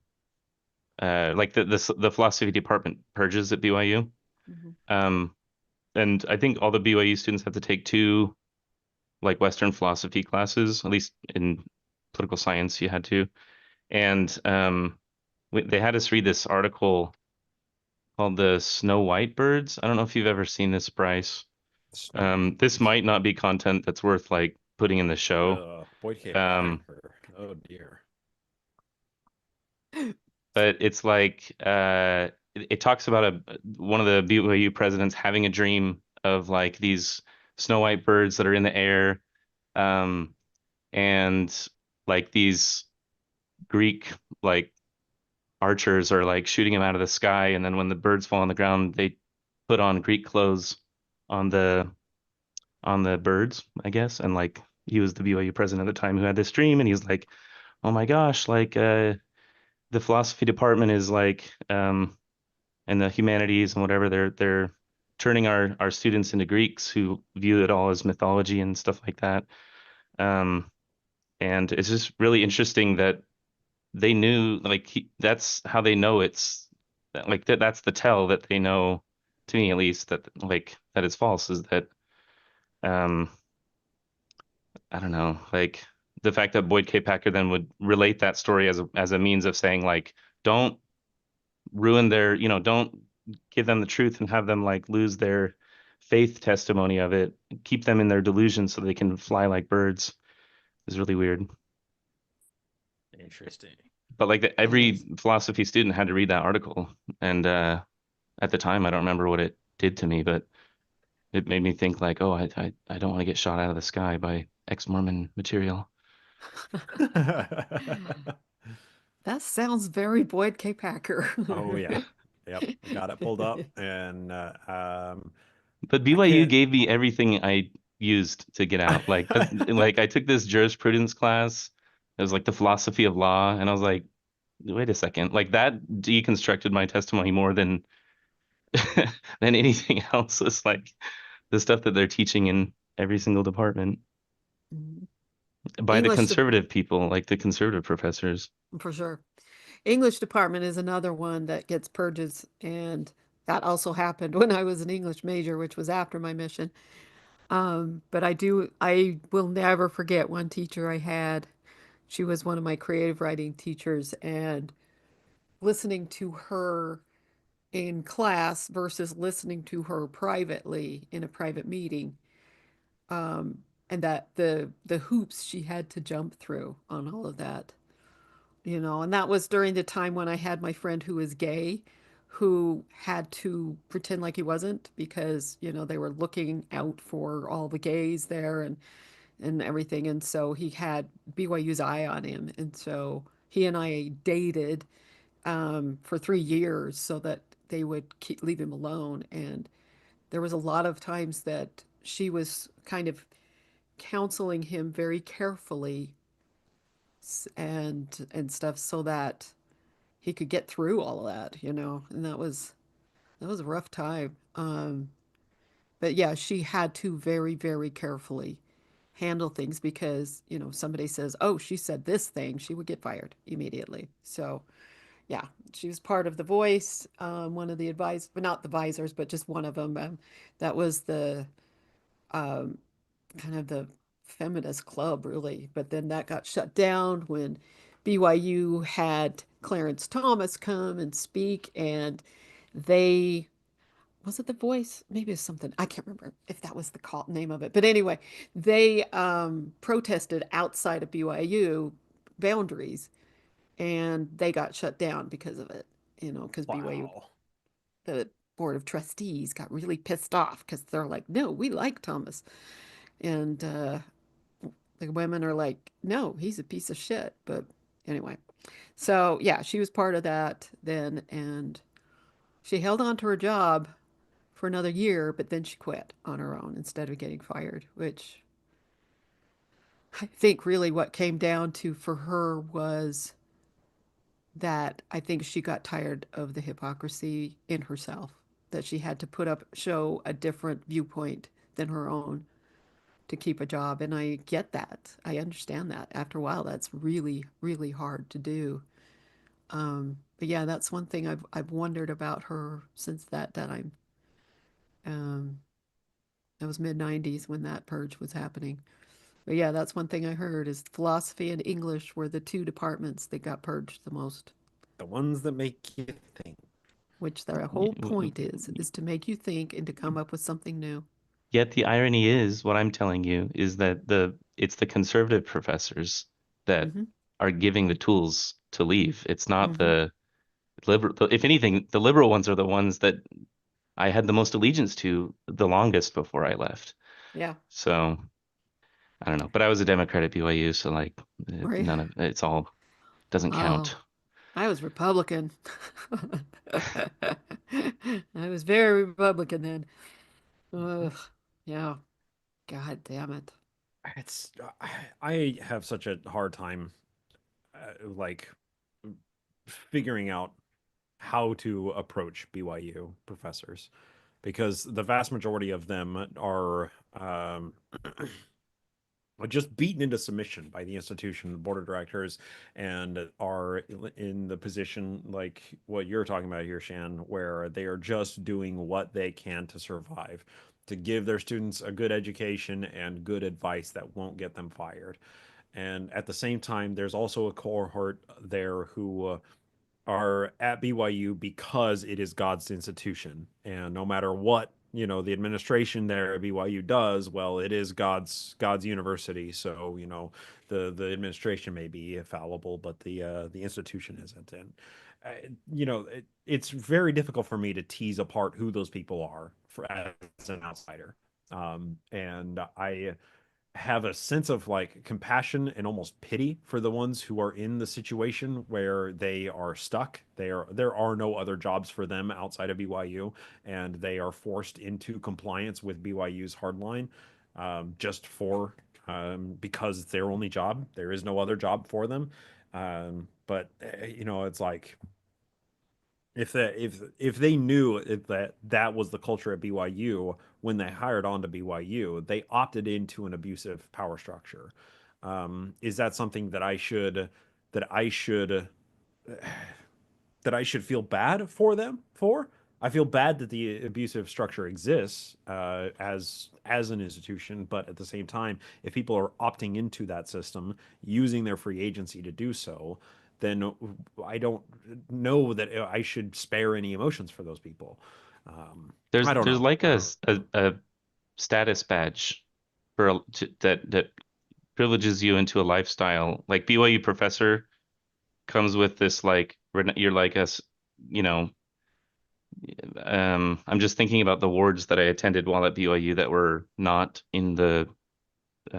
like the philosophy department purges at BYU. mhm. Um and I think all the BYU students have to take two like Western philosophy classes, at least in political science you had to. And they had us read this article called The Snow White Birds. I don't know if you've ever seen this, Bryce. Snow White This birds. might not be content that's worth like putting in the show. Boyd K. Um, Packer. Oh dear. but it's like it talks about one of the BYU presidents having a dream of like these snow white birds that are in the air, um, and like these Greek like archers are like shooting him out of the sky, and then when the birds fall on the ground, they put on Greek clothes on the birds, I guess. And like he was the BYU president at the time who had this dream, and he was like, "Oh my gosh, like the philosophy department is like and the humanities and whatever they're turning our students into Greeks who view it all as mythology and stuff like that." Um, and it's just really interesting that they knew like that's how they know it's like that's the tell that they know, to me at least, that like that it's false is that um I don't know, like the fact that Boyd K. Packer then would relate that story as a means of saying like don't ruin their, don't give them the truth and have them like lose their faith testimony of it, keep them in their delusion so they can fly like birds, is really weird. Interesting. But like That every is. philosophy student had to read that article, and at the time I don't remember what it did to me, but it made me think like, oh, I don't want to get shot out of the sky by ex-Mormon material. That sounds very Boyd K. Packer. Oh yeah. Yep, I got it pulled up, and But I BYU can't. gave me everything I used to get out. Like I took this jurisprudence class. It was like the philosophy of law, and I was like, wait a second, like that deconstructed my testimony more than than anything else. It's like the stuff that they're teaching in every single department Mhm. by the English, conservative people, like the conservative professors. for sure. English department is another one that gets purges, and that also happened when I was an English major, which was after my mission. But I will never forget one teacher I had. She was one of my creative writing teachers, and listening to her in class versus listening to her privately in a private meeting, and that the hoops she had to jump through on all of that. And that was during the time when I had my friend who was gay, who had to pretend like he wasn't because, they were looking out for all the gays there and everything. And so he had BYU's eye on him. And so he and I dated for 3 years so that they would leave him alone. And there was a lot of times that she was kind of counseling him very carefully and stuff so that he could get through all of that. And that was a rough time. But yeah, she had to very, very carefully handle things because, somebody says, "Oh, she said this thing," she would get fired immediately. So yeah, she was part of The Voice, one of the but not the advisors, but just one of them. That was the um, kind of the feminist club, really. But then that got shut down when BYU had Clarence Thomas come and speak, and they was it The Voice? Maybe it's something. I can't remember if that was the name of it. But anyway, they protested outside of BYU boundaries, and they got shut down because of it. Because BYU, Wow. the board of trustees, got really pissed off because they're like, "No, we like Thomas," and the women are like, "No, he's a piece of shit." But anyway, so yeah, she was part of that then, and she held on to her job for another year, but then she quit on her own instead of getting fired, which I think really what came down to for her was that I think she got tired of the hypocrisy in herself, that she had to show a different viewpoint than her own to keep a job. And I get that. I understand that. After a while, that's really, really hard to do. But yeah, that's one thing I've wondered about her since that time. Um, it was mid 90s when that purge was happening. But yeah, that's one thing I heard is philosophy and English were the two departments that got purged the most, The ones that make you think. which their whole point is to make you think and to come up with something new. Yet the irony is, what I'm telling you is that it's the conservative professors that Hmm. are giving the tools to leave. It's not Hmm. the liberal. If anything, the liberal ones are the ones that I had the most allegiance to the longest before I left. Yeah. So I don't know. But I was a Democrat at BYU, so like Were you? none of it's all doesn't Oh, count. I was Republican. I was very Republican then. Ugh. Yeah. God damn it. It's I have such a hard time like figuring out how to approach BYU professors because the vast majority of them are just beaten into submission by the institution, the board of directors, and are in the position like what you're talking about here, Shan, where they are just doing what they can to survive, to give their students a good education and good advice that won't get them fired. And at the same time, there's also a cohort there who are at BYU because it is God's institution. And no matter what, the administration there at BYU does, well, it is God's university. So, the administration may be fallible, but the institution isn't. And it's very difficult for me to tease apart who those people are as an outsider. And have a sense of like compassion and almost pity for the ones who are in the situation where they are stuck. There are no other jobs for them outside of BYU, and they are forced into compliance with BYU's hardline, just for because it's their only job. There is no other job for them. But you know, it's like if they knew that was the culture at BYU when they hired on to BYU, they opted into an abusive power structure. Is that something that that I should that I should feel bad for them for? I feel bad that the abusive structure exists as an institution, but at the same time, if people are opting into that system, using their free agency to do so, then I don't know that I should spare any emotions for those people. There's I don't know. like I a, don't a status badge for that privileges you into a lifestyle. Like BYU professor comes with this like you're like us, you know. I'm just thinking about the wards that I attended while at BYU that were not in the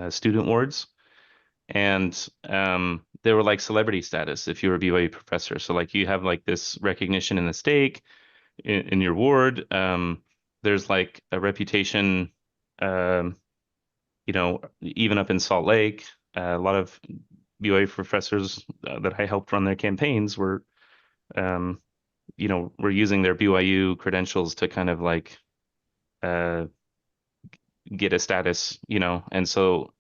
student wards, and they were like celebrity status if you were a BYU professor. So like you have like this recognition in the stake in your ward. There's like a reputation, um, you know, even up in Salt Lake. A lot of BYU professors that I helped run their campaigns were, um, you know, were using their BYU credentials to kind of like uh, get a status, you know, and so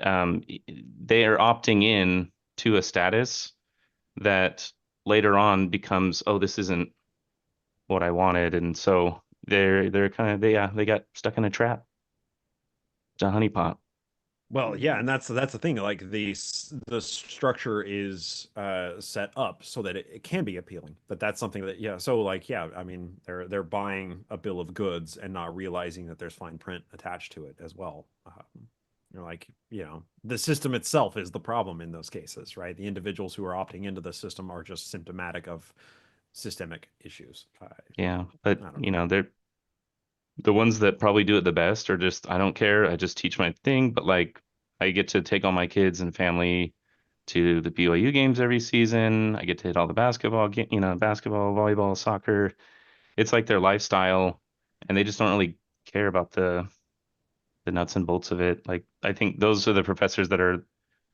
um, they are opting in to a status that later on becomes, oh, this isn't what I wanted, and so they're kind of they got stuck in a trap. It's a honeypot. Well, yeah, and that's the thing. Like the structure is set up so that it can be appealing, but that's something that yeah. So like yeah, I mean they're buying a bill of goods and not realizing that there's fine print attached to it as well. You're like you know the system itself is the problem in those cases, right? The individuals who are opting into the system are just symptomatic of systemic issues. Yeah, I but don't you know. know they're the ones that probably do it the best are just I don't care. I just teach my thing, but like I get to take all my kids and family to the BYU games every season. I get to hit all the basketball, you know, basketball, volleyball, soccer. It's like their lifestyle, and they just don't really care about the nuts and bolts of it. Like I think those are the professors that are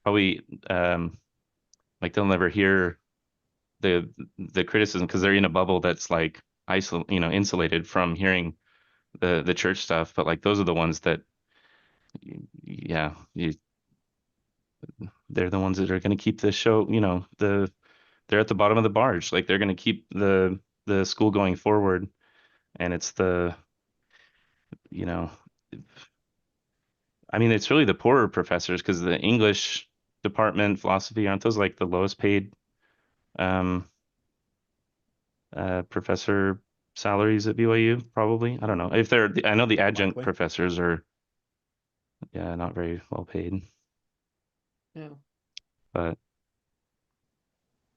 probably like they'll never hear the criticism because they're in a bubble that's like you know, insulated from hearing the church stuff. But like those are the ones that yeah, they're the ones that are going to keep the show, you know, they're at the bottom of the barge. Like they're going to keep the school going forward, and it's the, you know, I mean, it's really the poorer professors because the English department, philosophy, aren't those like the lowest paid um professor salaries at BYU? Probably. I don't know. If they're, I know the adjunct Likely. professors are, yeah, not very well paid. Yeah. But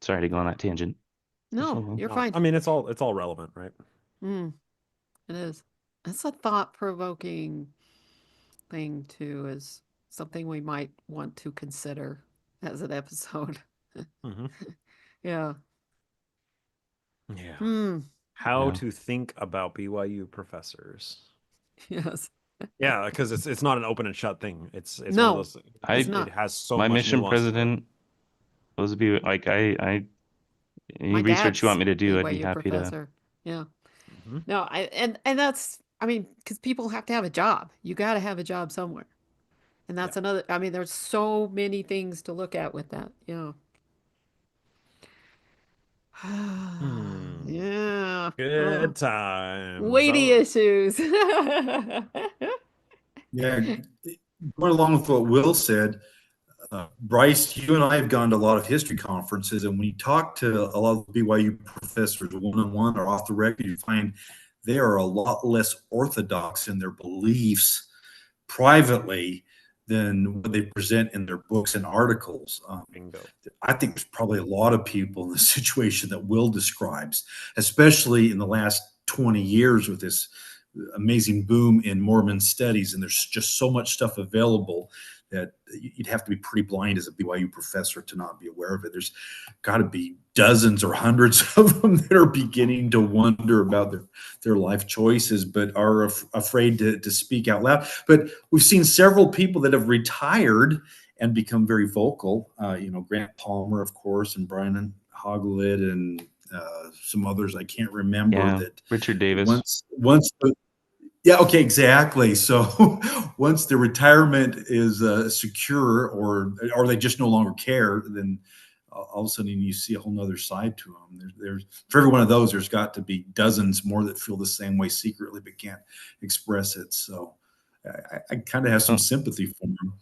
sorry to go on that tangent. Let's No, move on. you're No, fine. I mean it's all relevant, right? Mm, it is. It's a thought-provoking thing too, is something we might want to consider as an episode. Hmm. Yeah. Yeah. Hmm. How Yeah. to think about BYU professors. Yes. Yeah, because it's not an open and shut thing. It's one of No, those. it's I It not. has so my much mission nuance to it. president was to be like I any My research you want dad's me to do, I'd be BYU happy to. professor. Yeah. Hmm. No, and that's I mean, because people have to have a job. You got to have a job somewhere. And Yeah. that's another, I mean, there's so many things to look at with that. Yeah. Hmm. Yeah. Oh, Good times. weighty Oh, issues. Yeah, going along with what Will said, Bryce, you and I have gone to a lot of history conferences, and when you talk to a lot of BYU professors one on one or off the record, you find they are a lot less orthodox in their beliefs privately than what they present in their books and articles. bingo. I think there's probably a lot of people in the situation that Will describes, especially in the last 20 years with this amazing boom in Mormon studies, and there's just so much stuff available that you'd have to be pretty blind as a BYU professor to not be aware of it. There's got to be dozens or hundreds of them that are beginning to wonder about their life choices, but are afraid to speak out loud. But we've seen several people that have retired and become very vocal. Grant Palmer, of course, and Brian Hoglet, and some others I can't remember. Yeah, That Richard Davis. once yeah, okay, exactly. So once the retirement is secure, or they just no longer care, then all of a sudden you see a whole nother side to them. There's for every one of those, there's got to be dozens more that feel the same way secretly but can't express it. So I kind of have some Oh, sympathy for them.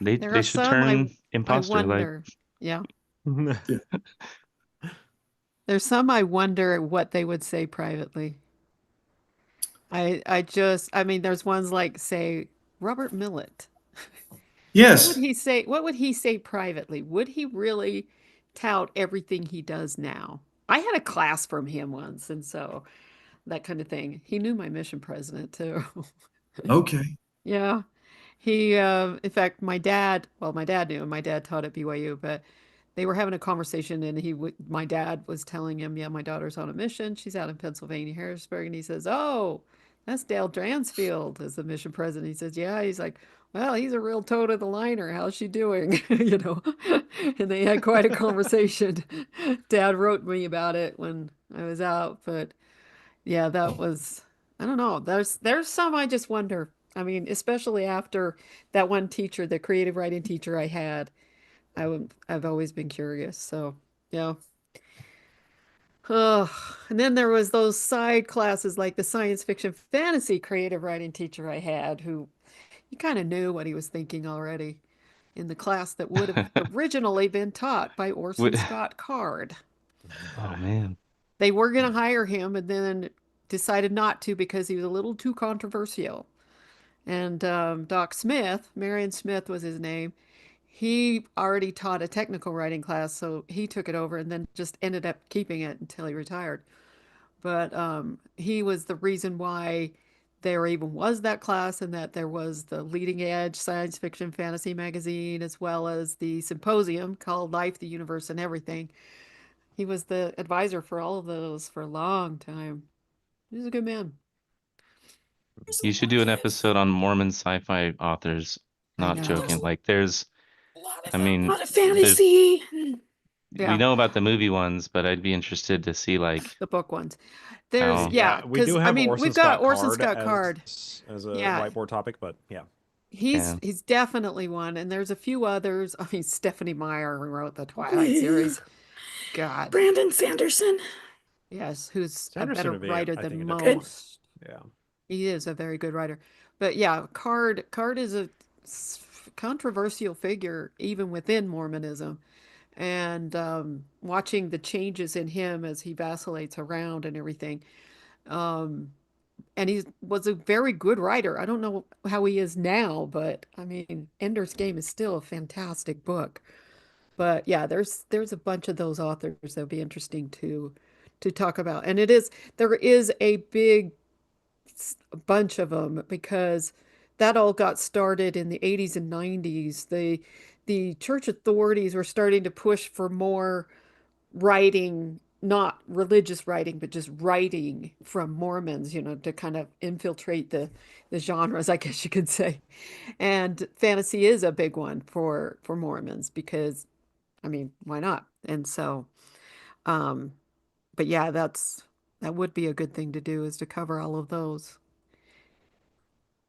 There they are should some turn I imposter. Like, wonder. Yeah. There's some I wonder what they would say privately. I mean, there's ones like, say, Robert Millett. What would Yes. he say? What would he say privately? Would he really tout everything he does now? I had a class from him once, and so that kind of thing. He knew my mission president too. Okay. Yeah. In fact, my dad knew him. My dad taught at BYU, but they were having a conversation, and my dad was telling him, yeah, my daughter's on a mission. She's out in Pennsylvania, Harrisburg. And he says, oh, that's Dale Dransfield as the mission president. He says, yeah. He's like, well, he's a real toe to the liner. How's she doing? And they had quite a conversation. Dad wrote me about it when I was out, but yeah, I don't know. There's some I just wonder. I mean, especially after that one teacher, the creative writing teacher I had, I've always been curious. So, yeah. Ugh. And then there was those side classes like the science fiction fantasy creative writing teacher I had who you kind of knew what he was thinking already in the class that would have originally been taught by Orson would, Scott Card. oh man, They were going to hire him and then decided not to because he was a little too controversial. And Doc Smith, Marion Smith was his name, he already taught a technical writing class, so he took it over and then just ended up keeping it until he retired. But he was the reason why there even was that class and that there was the leading edge science fiction fantasy magazine as well as the symposium called Life, the Universe, and Everything. He was the advisor for all of those for a long time. He's a good man. There's you a should lot do of an episode on Mormon sci-fi authors. I Not there's joking. know. Like, there's, I a mean, lot of there's fantasy. we Yeah, know about the movie ones, but I'd be interested to see like the book ones. We, There's, how. yeah, yeah, we do because I have mean, Orson we've got Scott Orson Card Scott Card. as a Yeah, whiteboard topic, but yeah. Yeah. he's definitely one, and there's a few others. I mean, Stephanie Meyer, who wrote the Oh, Twilight yeah. series. God, Brandon Sanderson. yes, who's a Sanderson better would be, writer I think, than a different Good. one. most. Yeah. He is a very good writer. But yeah, Card is a controversial figure even within Mormonism. And watching the changes in him as he vacillates around and everything. Um, and he was a very good writer. I don't know how he is now, but I mean, Ender's Game is still a fantastic book. But yeah, there's a bunch of those authors that would be interesting to talk about. And there is a big bunch of them because that all got started in the 80s and 90s. The church authorities were starting to push for more writing, not religious writing, but just writing from Mormons, to kind of infiltrate the genres, I guess you could say. And fantasy is a big one for Mormons because, I mean, why not? And so, um, but yeah, that would be a good thing to do is to cover all of those.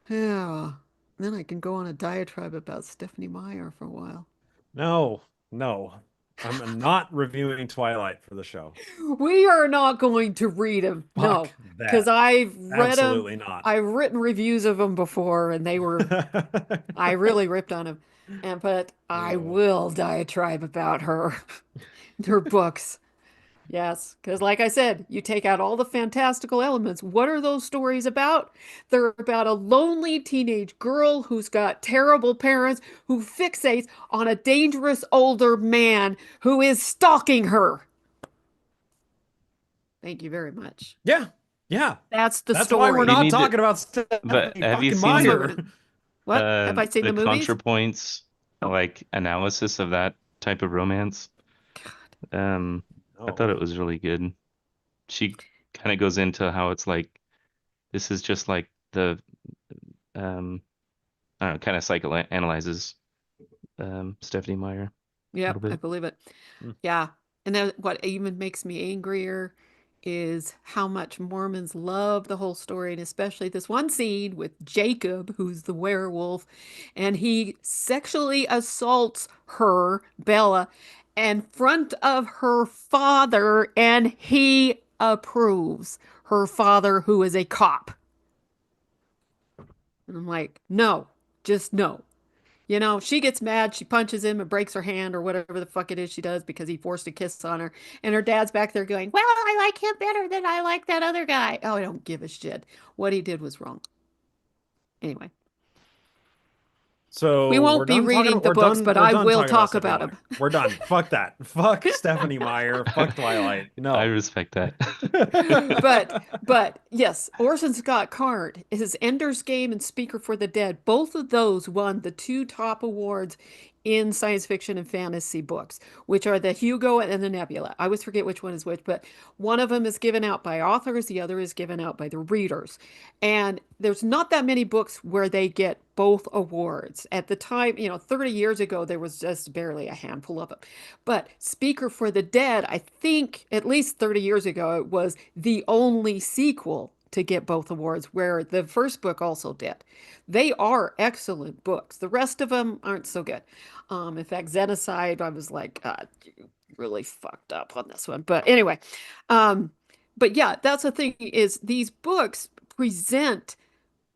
Yeah. Then I can go on a diatribe about Stephanie Meyer for a while. No, no. I'm not reviewing Twilight for the show. We are not going to read them. Fuck No, because that. I've read them. Absolutely not. I've written reviews of them before, and I really ripped on them. But I Oh. will diatribe about her books. Yes, because like I said, you take out all the fantastical elements. What are those stories about? They're about a lonely teenage girl who's got terrible parents who fixates on a dangerous older man who is stalking her. Thank you very much. Yeah. Yeah, That's the that's why we're story. You not need to, talking about but Stephanie have you fucking seen That's why we're Meyer. gonna. What? Have I seen the the movies? ContraPoints No. like analysis of that type of romance? Um, I thought Oh, it was really good. She kind of goes into how it's like this is just like the um I don't know, kind of psychoanalyzes Stephanie Meyer a little Yep, I bit. believe it. mm. Yeah. And then what even makes me angrier is how much Mormons love the whole story, and especially this one scene with Jacob, who's the werewolf, and he sexually assaults her, Bella, in front of her father, and he approves. Her father, who is a cop. And I'm like, no, just no. You know, she gets mad, she punches him and breaks her hand or whatever the fuck it is she does because he forced a kiss on her. And her dad's back there going, well, I like him better than I like that other guy. Oh, I don't give a shit. What he did was wrong. Anyway, we So won't be reading the books, but we're I done will talking about talk Stephanie about Meyer. them. We're done. Fuck that. Fuck Stephanie Meyer. Fuck Twilight. I No. respect that. But yes, Orson Scott Card, his Ender's Game and Speaker for the Dead, both of those won the two top awards in science fiction and fantasy books, which are the Hugo and the Nebula. I always forget which one is which, but one of them is given out by authors, the other is given out by the readers. And there's not that many books where they get both awards. At the time, 30 years ago, there was just barely a handful of them. But Speaker for the Dead, I think at least 30 years ago, it was the only sequel to get both awards, where the first book also did. They are excellent books. The rest of them aren't so good. In fact, Xenocide, I was like, you really fucked up on this one. But anyway, um, but yeah, that's the thing is these books present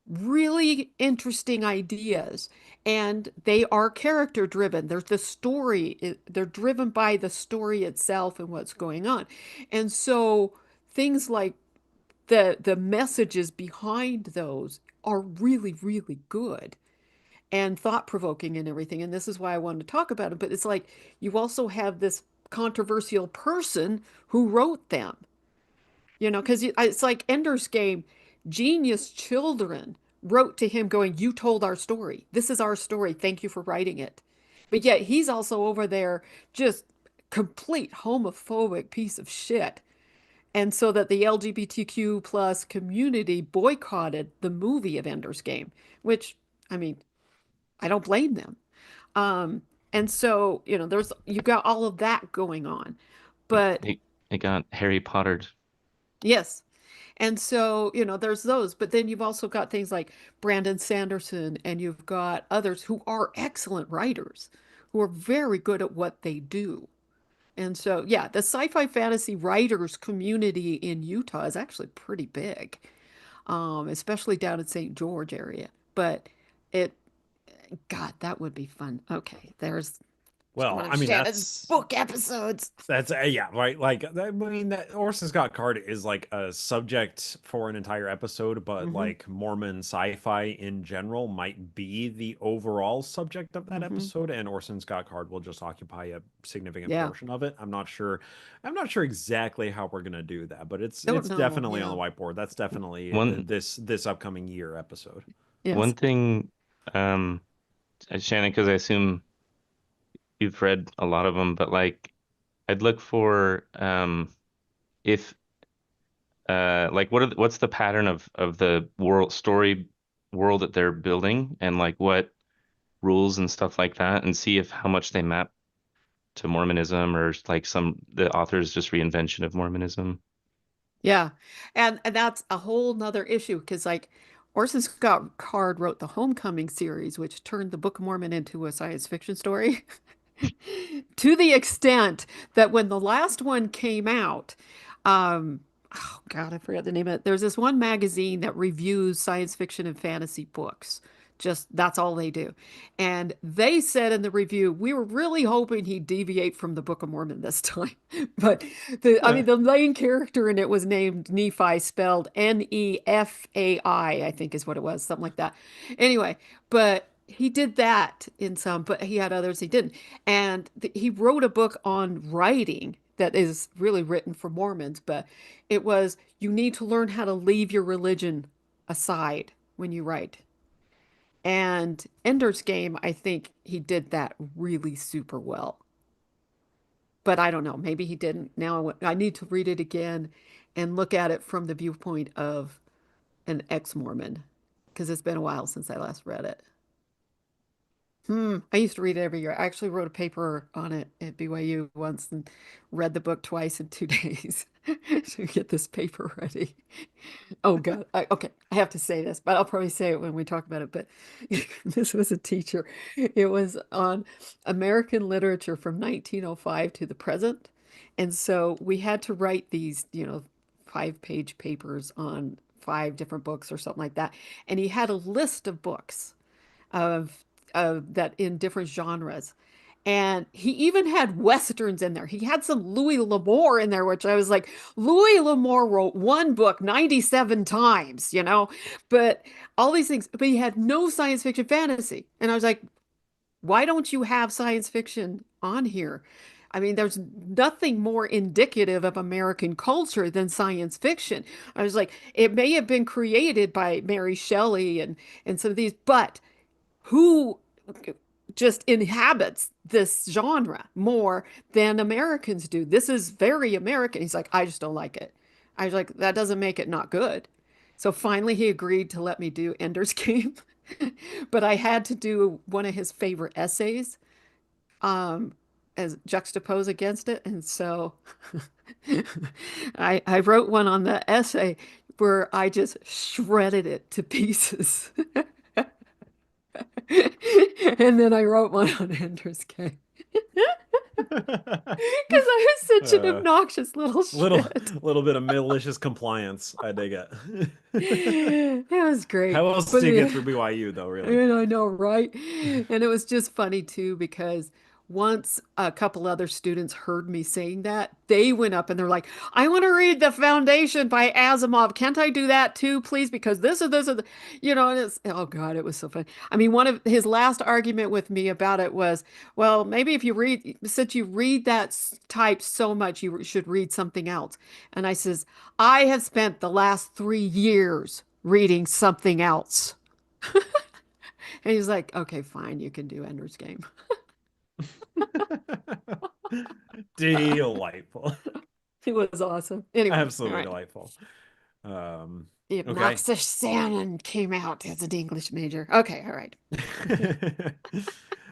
really interesting ideas and they are character driven. There's the story, they're driven by the story itself and what's going on. And so things like the messages behind those are really, really good and thought provoking and everything. And this is why I wanted to talk about it. But it's like you also have this controversial person who wrote them, because it's like Ender's Game, genius children wrote to him going, you told our story. This is our story. Thank you for writing it. But yet he's also over there just complete homophobic piece of shit. And so that the LGBTQ plus community boycotted the movie of Ender's Game, which, I mean, I don't blame them. Um, and so, you got all of that going on. It, But it, it got Harry Pottered. yes. And so, there's those. But then you've also got things like Brandon Sanderson, and you've got others who are excellent writers, who are very good at what they do. And so, yeah, the sci-fi fantasy writers community in Utah is actually pretty big, especially down in St. George area. But it, God, that would be fun. Okay, there's one Well, of I mean, Shannon's book episodes. that's yeah, right. Like, I mean, that Orson Scott Card is like a subject for an entire episode, but Hmm. like Mormon sci-fi in general might be the overall subject of that Hmm. episode, and Orson Scott Card will just occupy a significant Yeah. portion of it. I'm not sure. I'm not sure exactly how we're gonna do that, but Don't it's know. definitely on the Yeah. whiteboard. That's definitely One this upcoming year episode. one Yes. thing, um, Shannon, because I assume you've read a lot of them, but like I'd look for if like what's the pattern of the world that they're building and like what rules and stuff like that, and see if how much they map to Mormonism or like the author's just reinvention of Mormonism. Yeah. And that's a whole nother issue because like Orson Scott Card wrote the Homecoming series, which turned the Book of Mormon into a science fiction story. To the extent that when the last one came out, um, oh God, I forgot the name of it. There's this one magazine that reviews science fiction and fantasy books. Just that's all they do. And they said in the review, we were really hoping he'd deviate from the Book of Mormon this time. But I Eh, mean, the main character in it was named Nephi, spelled Nefai, I think is what it was, something like that. Anyway, but he did that in some, but he had others he didn't. And he wrote a book on writing that is really written for Mormons, but it was you need to learn how to leave your religion aside when you write. And Ender's Game, I think he did that really super well. But I don't know, maybe he didn't. Now I need to read it again and look at it from the viewpoint of an ex-Mormon because it's been a while since I last read it. I used to read it every year. I actually wrote a paper on it at BYU once and read the book twice in 2 days to get this paper ready. Oh God. Okay, I have to say this, but I'll probably say it when we talk about it. But this was a teacher. It was on American literature from 1905 to the present. And so we had to write these, 5-page papers on 5 different books or something like that. And he had a list of books of that in different genres. And he even had Westerns in there. He had some Louis L'Amour in there, which I was like, Louis L'Amour wrote one book 97 times, but all these things, but he had no science fiction fantasy. And I was like, why don't you have science fiction on here? I mean, there's nothing more indicative of American culture than science fiction. I was like, it may have been created by Mary Shelley and some of these, but who just inhabits this genre more than Americans do. This is very American. He's like, I just don't like it. I was like, that doesn't make it not good. So finally, he agreed to let me do Ender's Game, but I had to do one of his favorite essays um, as juxtaposed against it. And so I wrote one on the essay where I just shredded it to pieces. And then I wrote one on Ender's Game because I was such an obnoxious little shit. little bit of malicious compliance. I dig it. It was great. How else But do you get through BYU though, really? I know, right? And it was just funny too because once a couple other students heard me saying that, they went up and they're like, I want to read The Foundation by Asimov. Can't I do that too, please? Because this is, and it's, oh God, it was so fun. I mean, one of his last argument with me about it was, well, maybe if you read, since you read that type so much, you should read something else. And I says, I have spent the last 3 years reading something else. And he's like, okay, fine, you can do Ender's Game. Delightful. It was awesome. Anyway, Absolutely all right. delightful. The Okay. obnoxious Shannon came out as an English major. Okay, all right.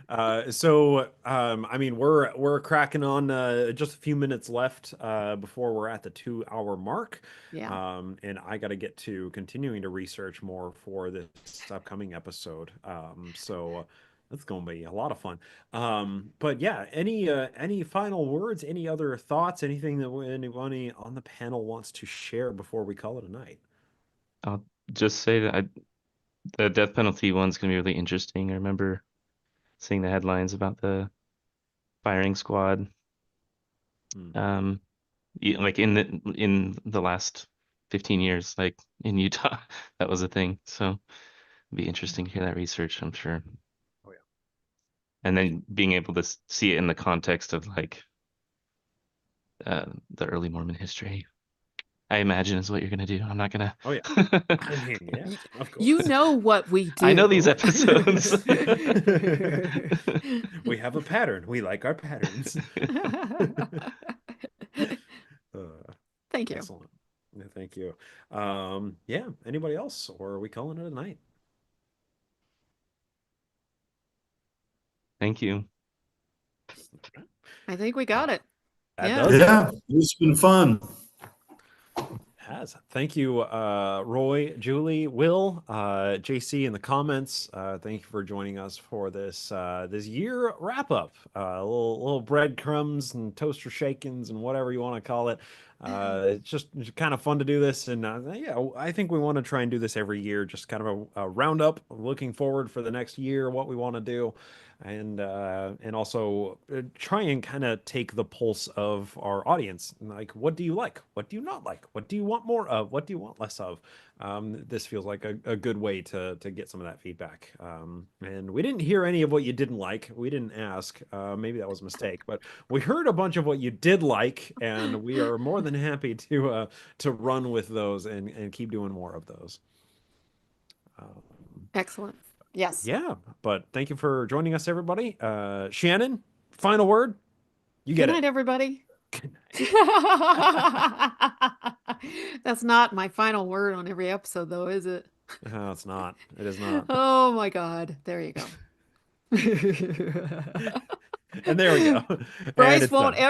I mean, we're cracking on just a few minutes left before we're at the 2-hour mark. Yeah. And I got to get to continuing to research more for this upcoming episode. So that's going to be a lot of fun. But yeah, any final words, any other thoughts, anything that anybody on the panel wants to share before we call it a night? I'll just say that the death penalty one's gonna be really interesting. I remember seeing the headlines about the firing squad. Like in the last 15 years, like in Utah, that was a thing. So it'd be interesting to hear that research, I'm sure. Oh yeah. And then being able to see it in the context of like the early Mormon history, I imagine is what you're gonna do. I'm not gonna. Oh yeah. I mean, yeah, of course. You know what we do. I know these episodes. We have a pattern. We like our patterns. Thank you. Excellent. Yeah, thank you. Yeah, anybody else, or are we calling it a night? Thank you. I think we got it. That Yeah. does it. Yeah, it's been fun. Has. Thank you, Roy, Julie, Will, JC in the comments. Thank you for joining us for this this year wrap up. Little breadcrumbs and toaster shakings and whatever you want to call it. It's just kind of fun to do this, and yeah, I think we want to try and do this every year. Just kind of a roundup, looking forward for the next year, what we want to do. and also try and kind of take the pulse of our audience. Like, what do you like? What do you not like? What do you want more of? What do you want less of? This feels like a good way to get some of that feedback. And we didn't hear any of what you didn't like. We didn't ask. Maybe that was a mistake, but we heard a bunch of what you did like, and we are more than happy to run with those and keep doing more of those. Excellent. Yes. Yeah, but thank you for joining us, everybody. Shannon, final word. You Good get night, it. everybody. Good night. That's not my final word on every episode, though, is it? No, it's not. It is not. Oh my God. There you go. And there we go. And Bryce it's won't done.